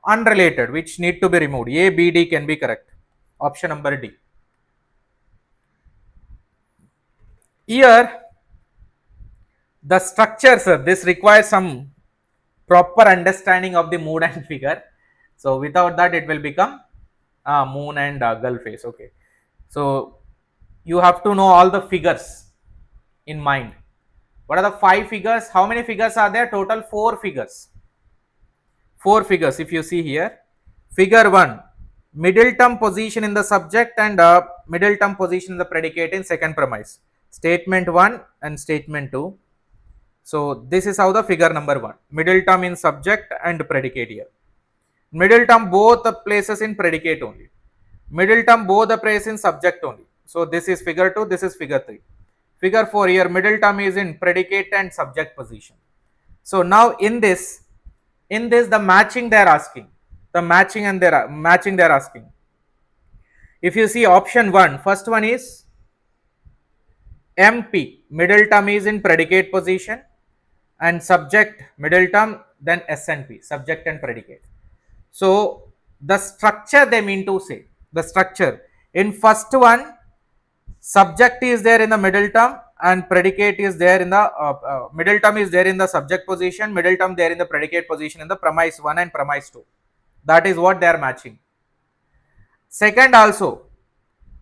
unrelated, which need to be removed. A, B, D can be correct. Option number D. Here the structure, sir, this requires some proper understanding of the mood and figure. So without that it will become moon and Gulf face. Okay. So you have to know all the figures in mind. What are the 5 figures? How many figures are there? Total 4 figures. 4 figures if you see here. Figure 1, middle term position in the subject and middle term position in the predicate in second premise. Statement 1 and statement 2. So this is how the figure number 1. Middle term in subject and predicate here. Middle term both the places in predicate only. Middle term both the places in subject only. So this is figure 2, this is figure 3. Figure 4 here, middle term is in predicate and subject position. So now in this the matching they are asking. The matching and they are asking. If you see option 1, first one is MP, middle term is in predicate position and subject middle term, then SNP, subject and predicate. So the structure they mean to say, the structure in first one, subject is there in the middle term and predicate is there in the middle term is there in the subject position, middle term there in the predicate position in the premise 1 and premise 2. That is what they are matching. Second also,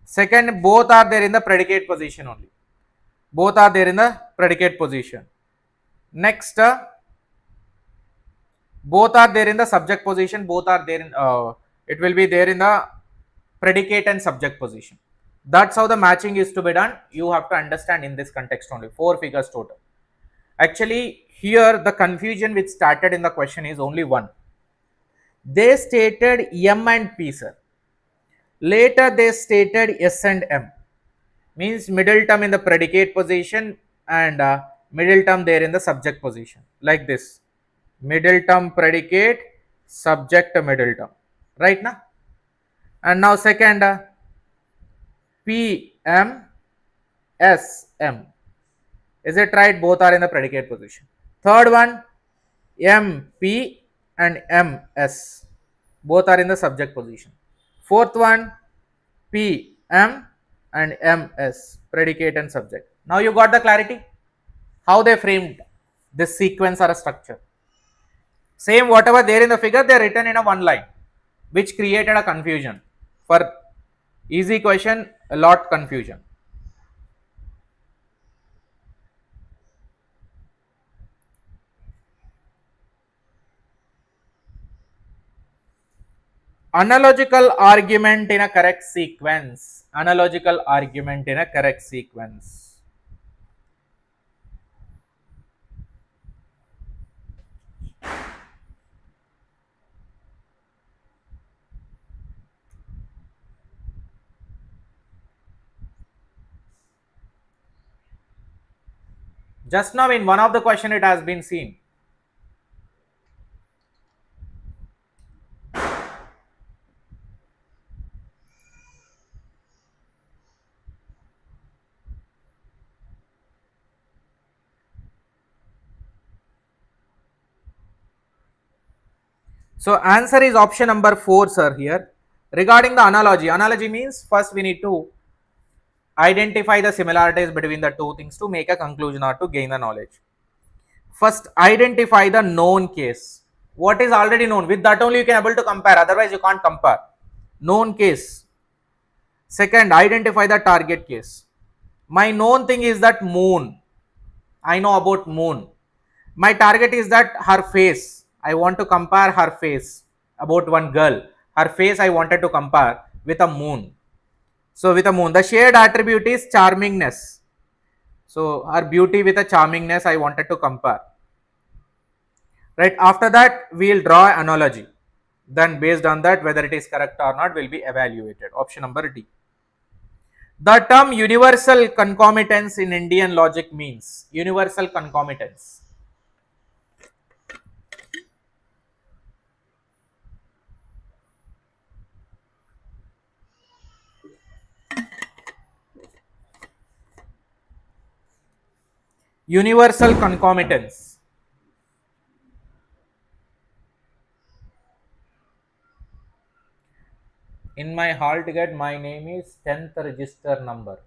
second both are there in the predicate position only. Both are there in the predicate position. Next, both are there in the subject position, both are there in, it will be there in the predicate and subject position. That's how the matching is to be done. You have to understand in this context only. 4 figures total. Actually, here the confusion which started in the question is only one. They stated M and P, sir. Later they stated S and M. Means middle term in the predicate position and middle term there in the subject position. Like this. Middle term predicate, subject middle term. Right now? And now second, P, M, S, M. Is it right? Both are in the predicate position. Third one, M, P and M, S. Both are in the subject position. Fourth one, P, M and M, S. Predicate and subject. Now you got the clarity? How they framed this sequence or a structure. Same whatever there in the figure, they are written in a one line, which created a confusion. For easy question, a lot confusion. Analogical argument in a correct sequence. Analogical argument in a correct sequence. Just now in one of the question it has been seen. So answer is option number 4, sir, here. Regarding the analogy, analogy means first we need to identify the similarities between the two things to make a conclusion or to gain the knowledge. First, identify the known case. What is already known? With that only you can able to compare, otherwise you can't compare. Known case. Second, identify the target case. My known thing is that moon. I know about moon. My target is that her face. I want to compare her face about one girl. Her face I wanted to compare with a moon. So with a moon, the shared attribute is charmingness. So her beauty with a charmingness I wanted to compare. Right, after that we will draw an analogy. Then based on that whether it is correct or not will be evaluated. Option number D. The term universal concomitance in Indian logic means universal concomitance. Universal concomitance. In my hall ticket, my name is 10th register number.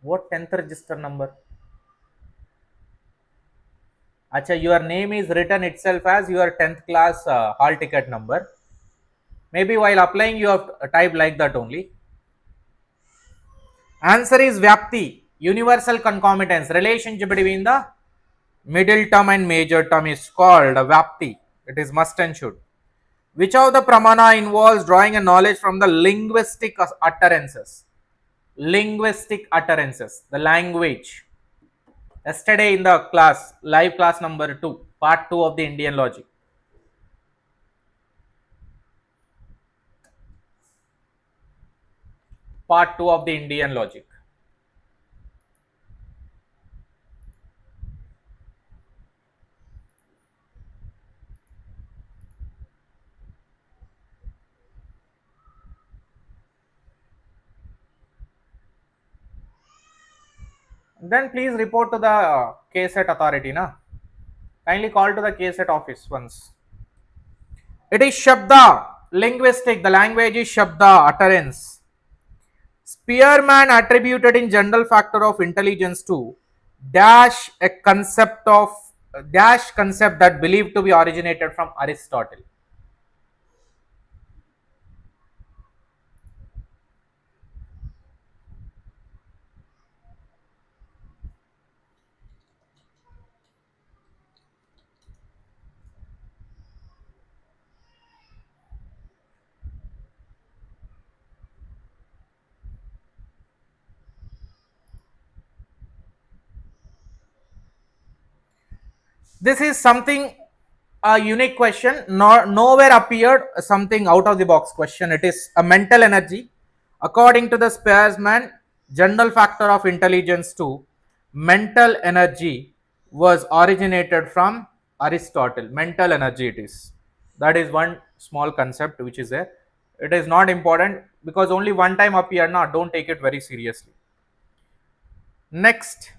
What 10th register number? Acha, your name is written itself as your 10th class hall ticket number. Maybe while applying you have typed like that only. Answer is Vyapti. Universal concomitance. Relationship between the middle term and major term is called Vyapti. It is must and should. Which of the pramana involves drawing a knowledge from the linguistic utterances? Linguistic utterances, the language. Yesterday in the class, live class number 2, part 2 of the Indian logic. Part 2 of the Indian logic. Then please report to the 𝐶𝐶ET authority. Na? Kindly call to the 𝐶𝐶ET office once. It is Shabda, linguistic, the language is Shabda, utterance. Spearman attributed in general factor of intelligence to dash a concept of dash concept that believed to be originated from Aristotle. This is something a unique question. Nowhere appeared something out of the box question. It is a mental energy. According to the Spearman, general factor of intelligence to mental energy was originated from Aristotle. Mental energy it is. That is one small concept which is there. It is not important because only one time appeared. Now don't take it very seriously. Next.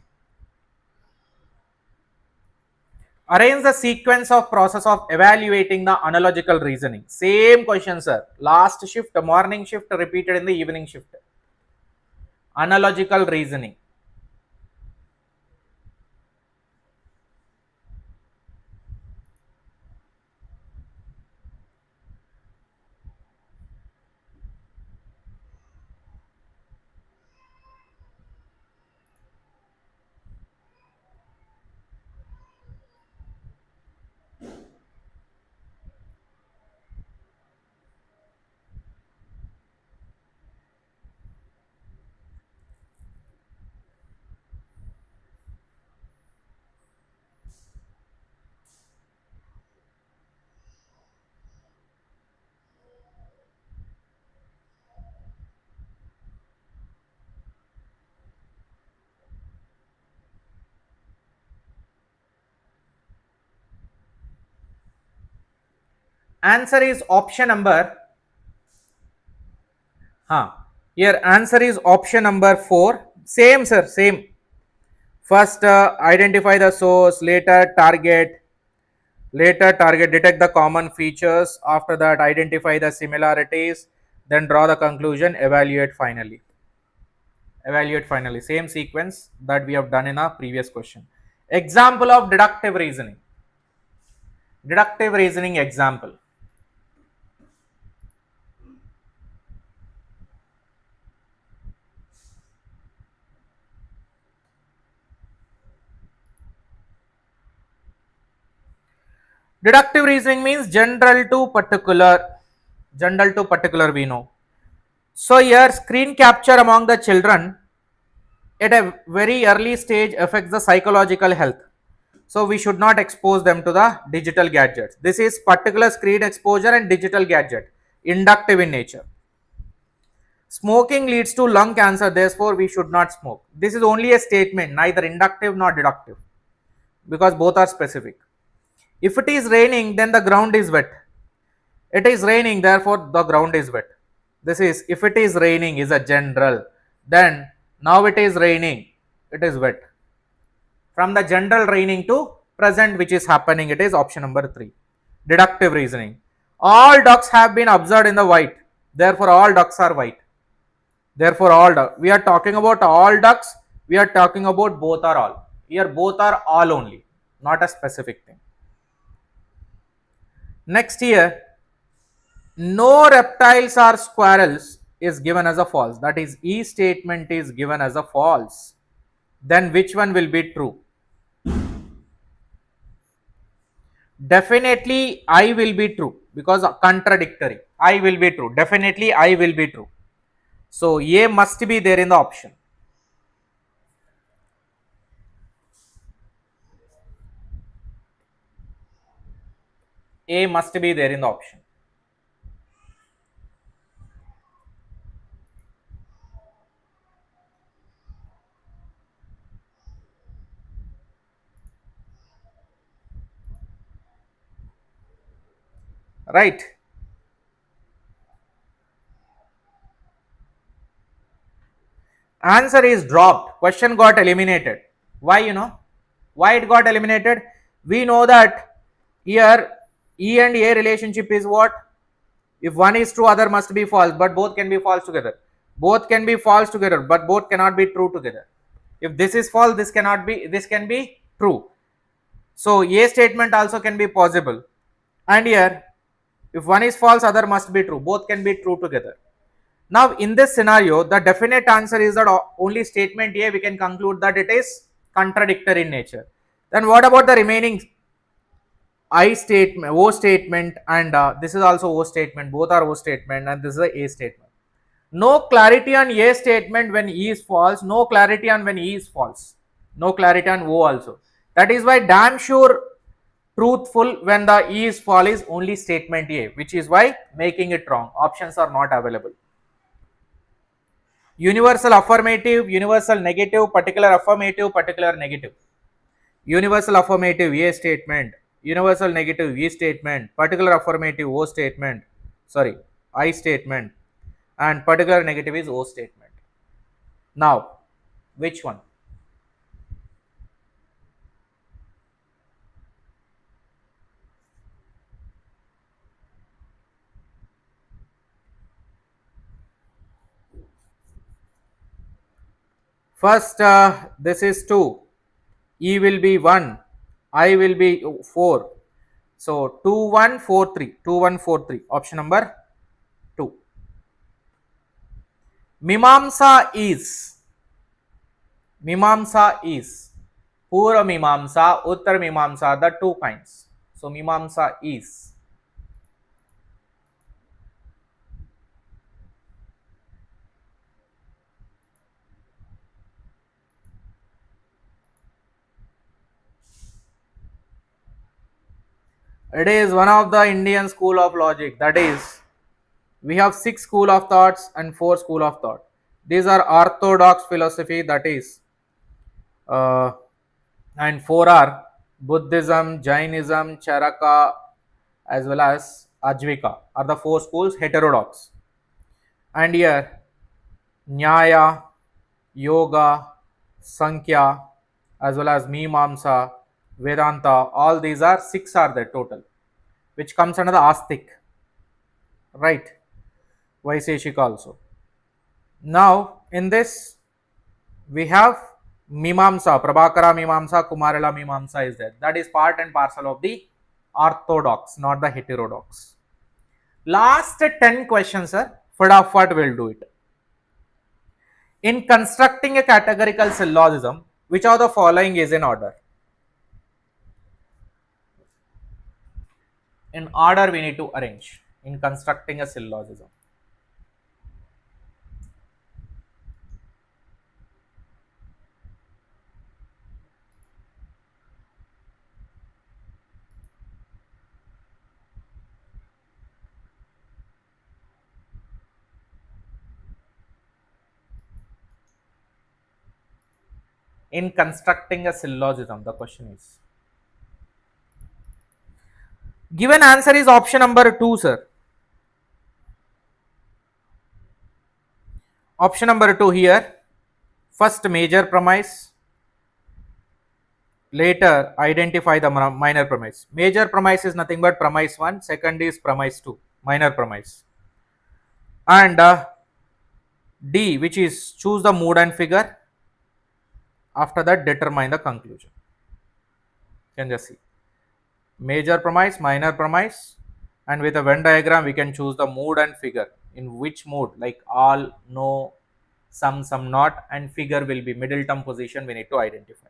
Arrange the sequence of process of evaluating the analogical reasoning. Same question, sir. Last shift, morning shift, repeated in the evening shift. Analogical reasoning. Answer is option number. Here answer is option number 4. Same, sir, same. First identify the source, later target, detect the common features, after that identify the similarities, then draw the conclusion, evaluate finally. Same sequence that we have done in our previous question. Example of deductive reasoning. Deductive reasoning example. Deductive reasoning means general to particular we know. So here screen capture among the children at a very early stage affects the psychological health. So we should not expose them to the digital gadgets. This is particular screen exposure and digital gadget. inductive in nature. Smoking leads to lung cancer, therefore we should not smoke. This is only a statement, neither inductive nor deductive, because both are specific. If it is raining, then the ground is wet. It is raining, therefore the ground is wet. This is, if it is raining is a general, then now it is raining, it is wet. From the general raining to present which is happening, it is option number 3. Deductive reasoning. All ducks have been observed in the white, therefore all ducks are white. Therefore all ducks. We are talking about all ducks, we are talking about both are all. Here both are all only, not a specific thing. Next here, no reptiles or squirrels is given as a false. That is, E statement is given as a false. Then which one will be true? Definitely I will be true, because contradictory. I will be true. Definitely I will be true. So A must be there in the option. A must be there in the option. Right. Answer is dropped. Question got eliminated. Why, you know? Why it got eliminated? We know that here E and A relationship is what? If one is true, other must be false, but both can be false together. Both can be false together, but both cannot be true together. If this is false, this cannot be, this can be true. So A statement also can be possible. And here, if one is false, other must be true. Both can be true together. Now, in this scenario, the definite answer is that only statement A, we can conclude that it is contradictory in nature. Then what about the remaining I statement, O statement, and this is also O statement, both are O statement, and this is a A statement. No clarity on A statement when E is false, no clarity on when E is false, no clarity on O also. That is why damn sure truthful when the E is false is only statement A, which is why making it wrong. Options are not available. Universal affirmative, universal negative, particular affirmative, particular negative. Universal affirmative A statement, universal negative E statement, particular affirmative O statement, sorry, I statement, and particular negative is O statement. Now, which one? First, this is 2, E will be 1, I will be 4. So, 2, 1, 4, 3, 2, 1, 4, 3, option number 2. Mimamsa is Purva Mimamsa, Uttar Mimamsa, the two kinds. So, Mimamsa is. It is one of the Indian school of logic. That is, we have 6 school of thoughts and 4 school of thought. These are orthodox philosophy, that is, and 4 are Buddhism, Jainism, Charaka, as well as Ajvika are the 4 schools heterodox. And here, Nyaya, Yoga, Sankhya, as well as Mimamsa, Vedanta, all these are 6 are there total, which comes under the Astik, right? Vaiseshika also. Now, in this, we have Mimamsa, Prabhakara Mimamsa, Kumarila Mimamsa is there. That is part and parcel of the orthodox, not the heterodox. Last 10 questions, sir. Fadafat will do it. In constructing a categorical syllogism, which of the following is in order? In order we need to arrange in constructing a syllogism. in constructing a syllogism? The question is. Given answer is option number 2, sir. Option number 2 here. First major premise, later identify the minor premise. Major premise is nothing but premise 1, second is premise 2, minor premise. And D, which is choose the mood and figure. After that, determine the conclusion. You can just see major premise, minor premise, and with a Venn diagram we can choose the mood and figure. In which mood, like all, no, some not, and figure will be middle term position we need to identify.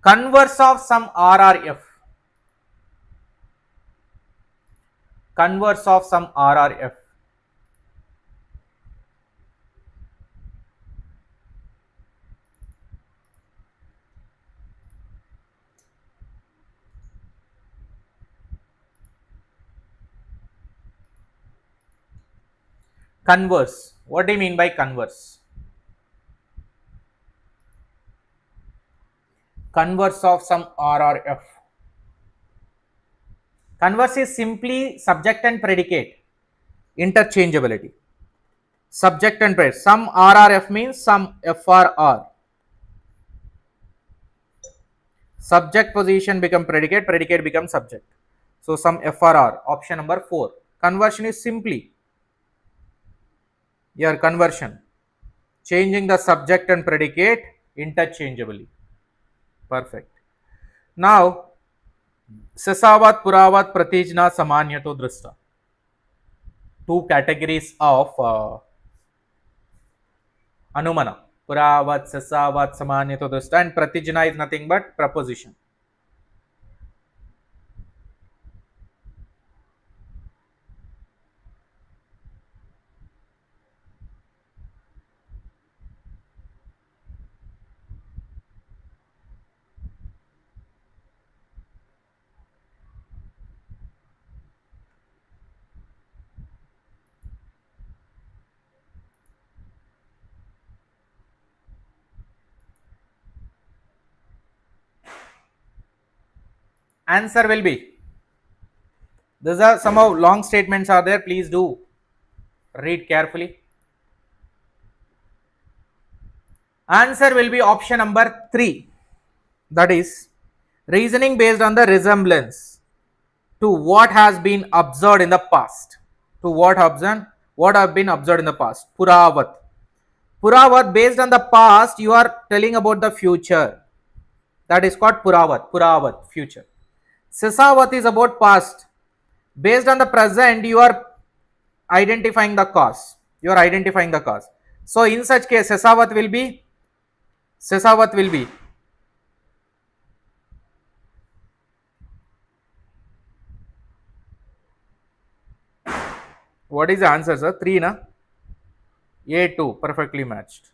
Converse of some RRF. Converse of some RRF. Converse. What do you mean by converse? Converse of some RRF. Converse is simply subject and predicate interchangeability. Subject and predicate. Some RRF means some FRR. Subject position become predicate, predicate become subject. So some FRR. Option number 4. Conversion is simply your conversion, changing the subject and predicate interchangeably. Perfect. Now, Sasavat, Puravat, Pratijna, Samanyato, Drishta. 2 categories of Anumana. Puravat, Sasavat, Samanyato, Drishta, and Pratijna is nothing but preposition. Answer will be, these are somehow long statements are there, please do read carefully. Answer will be option number 3, that is reasoning based on the resemblance to what has been observed in the past. To what have been observed in the past. Puravat. Puravat, based on the past you are telling about the future, that is called Puravat. Puravat, future. Sasavat is about past. Based on the present you are identifying the cause. You are identifying the cause. So in such case Sasavat will be what is the answer, sir? 3, na? A2, perfectly matched.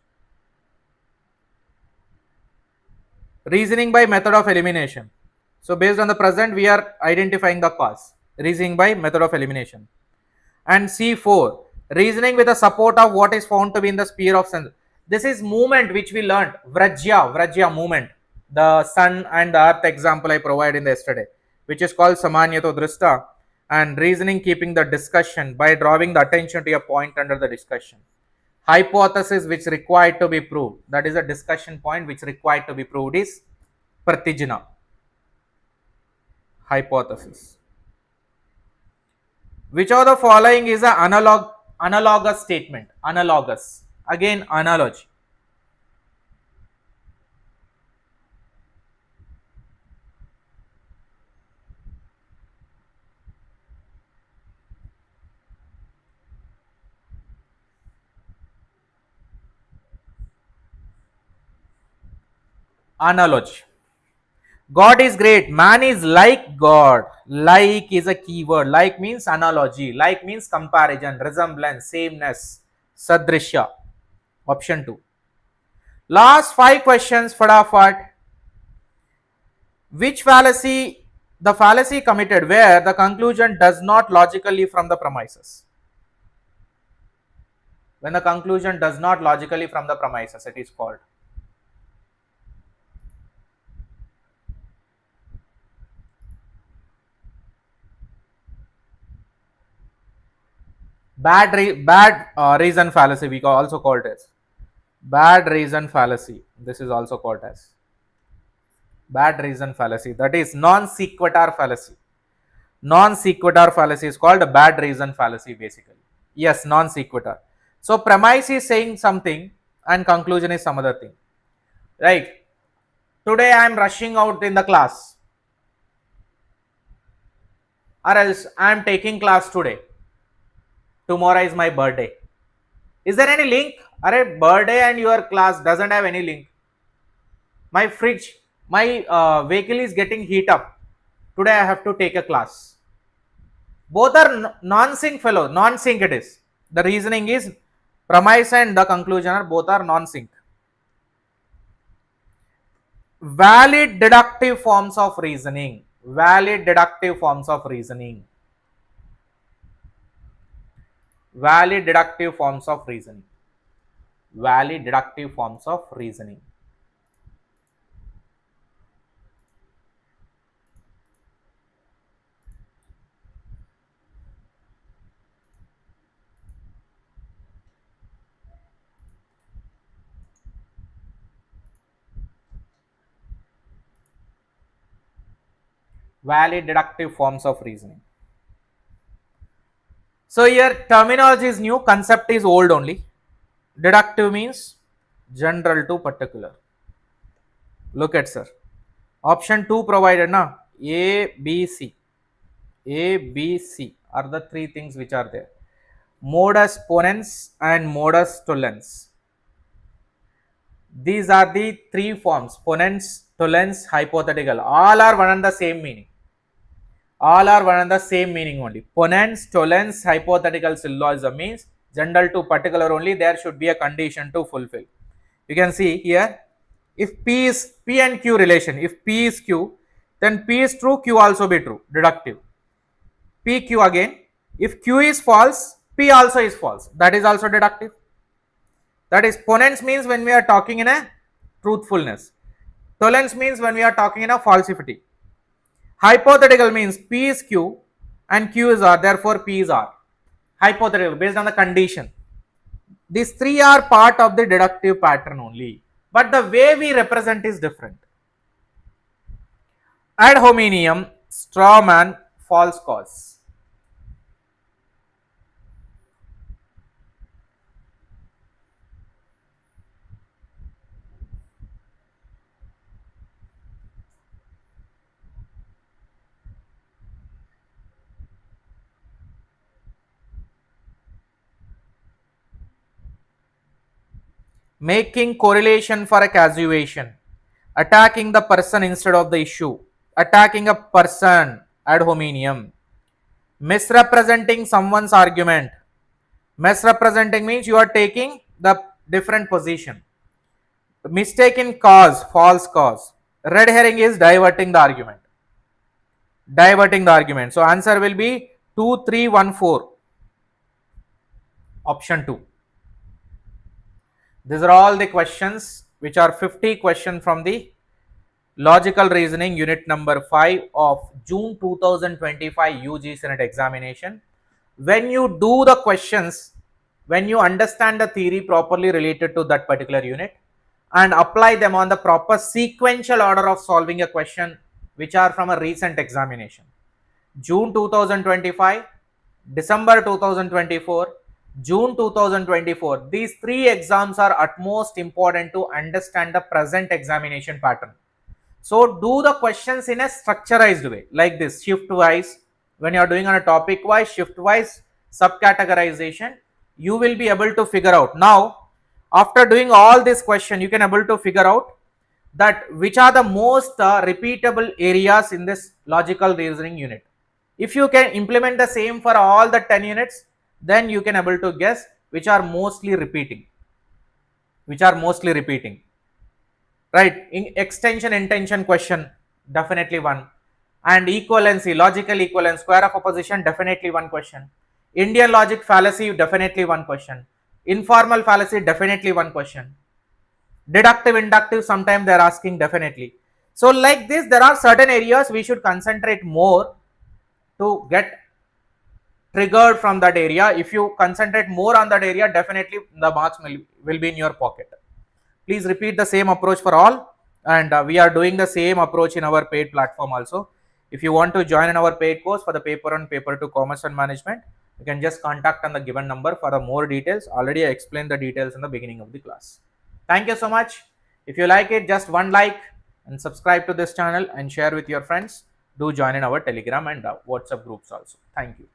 Reasoning by method of elimination. So based on the present we are identifying the cause. Reasoning by method of elimination. And C4, reasoning with the support of what is found to be in the sphere of sense. This is movement which we learned. Vrajya movement. The sun and the earth example I provided in the yesterday, which is called Samanyato Drishta. And reasoning keeping the discussion by drawing the attention to a point under the discussion. Hypothesis which required to be proved, that is a discussion point which required to be proved, is Pratijna. Hypothesis. Which of the following is an analogous statement? Analogous. Again, analogy. Analogy. God is great, man is like God. Like is a keyword. Like means analogy. Like means comparison, resemblance, sameness, sadrishya. Option 2. Last 5 questions, fadafat. Which fallacy, the fallacy committed where the conclusion does not logically from the premises? When the conclusion does not logically from the premises, it is called. reason fallacy, we also call it as bad reason fallacy. This is also called as bad reason fallacy. That is non sequitur fallacy. Non sequitur fallacy is called a bad reason fallacy basically. Yes, non sequitur. So premise is saying something and conclusion is some other thing. Right. Today I am rushing out in the class, or else I am taking class today. Tomorrow is my birthday. Is there any link? Array, birthday and your class doesn't have any link. My fridge, my vehicle is getting heat up. Today I have to take a class. Both are non-sync fellow, non-sync it is. The reasoning is premise and the conclusion are both are non-sync. Valid deductive forms of reasoning. Valid deductive forms of reasoning. Valid deductive forms of reasoning. Valid deductive forms of reasoning. Valid deductive forms of reasoning. So here terminology is new, concept is old only. Deductive means general to particular. Look at sir. Option 2 provided na A, B, C. A, B, C are the three things which are there. Modus ponens and modus tollens. These are the three forms: ponens, tollens, hypothetical. All are one and the same meaning. All are one and the same meaning only. Ponens, tollens, hypothetical syllogism means general to particular only. There should be a condition to fulfill. You can see here, if P is P and Q relation, if P is Q, then P is true, Q also be true, deductive. P, Q again, if Q is false, P also is false, that is also deductive. That is, ponens means when we are talking in a truthfulness. Tollens means when we are talking in a falsity. Hypothetical means P is Q and Q is R, therefore P is R. Hypothetical, based on the condition. These three are part of the deductive pattern only, but the way we represent is different. Ad hominem, straw man, false cause. Making correlation for a causation, attacking the person instead of the issue, attacking a person, ad hominem, misrepresenting someone's argument. Misrepresenting means you are taking the different position. Mistaken cause, false cause. Red herring is diverting the argument. Diverting the argument. So answer will be 2, 3, 1, 4. Option 2. These are all the questions which are 50 questions from the logical reasoning unit number 5 of June 2025 UGC NET examination. When you do the questions, when you understand the theory properly related to that particular unit and apply them on the proper sequential order of solving a question which are from a recent examination, June 2025, December 2024, June 2024, these three exams are utmost important to understand the present examination pattern. So do the questions in a structurized way, like this, shift wise. When you are doing on a topic wise, shift wise, subcategorization, you will be able to figure out. Now, after doing all this question, you can able to figure out that which are the most repeatable areas in this logical reasoning unit. If you can implement the same for all the 10 units, then you can able to guess which are mostly repeating. Which are mostly repeating. Right? In extension intention question, definitely one. And equivalency, logical equivalence, square of opposition, definitely one question. Indian logic fallacy, definitely one question. Informal fallacy, definitely one question. Deductive, inductive, sometimes they are asking, definitely. So like this, there are certain areas we should concentrate more to get triggered from that area. If you concentrate more on that area, definitely the marks will be in your pocket. Please repeat the same approach for all, and we are doing the same approach in our paid platform also. If you want to join in our paid course for the paper 1, paper 2 commerce and management, you can just contact on the given number for the more details. Already I explained the details in the beginning of the class. Thank you so much. If you like it, just one like and subscribe to this channel and share with your friends. Do join in our Telegram and WhatsApp groups also. Thank you.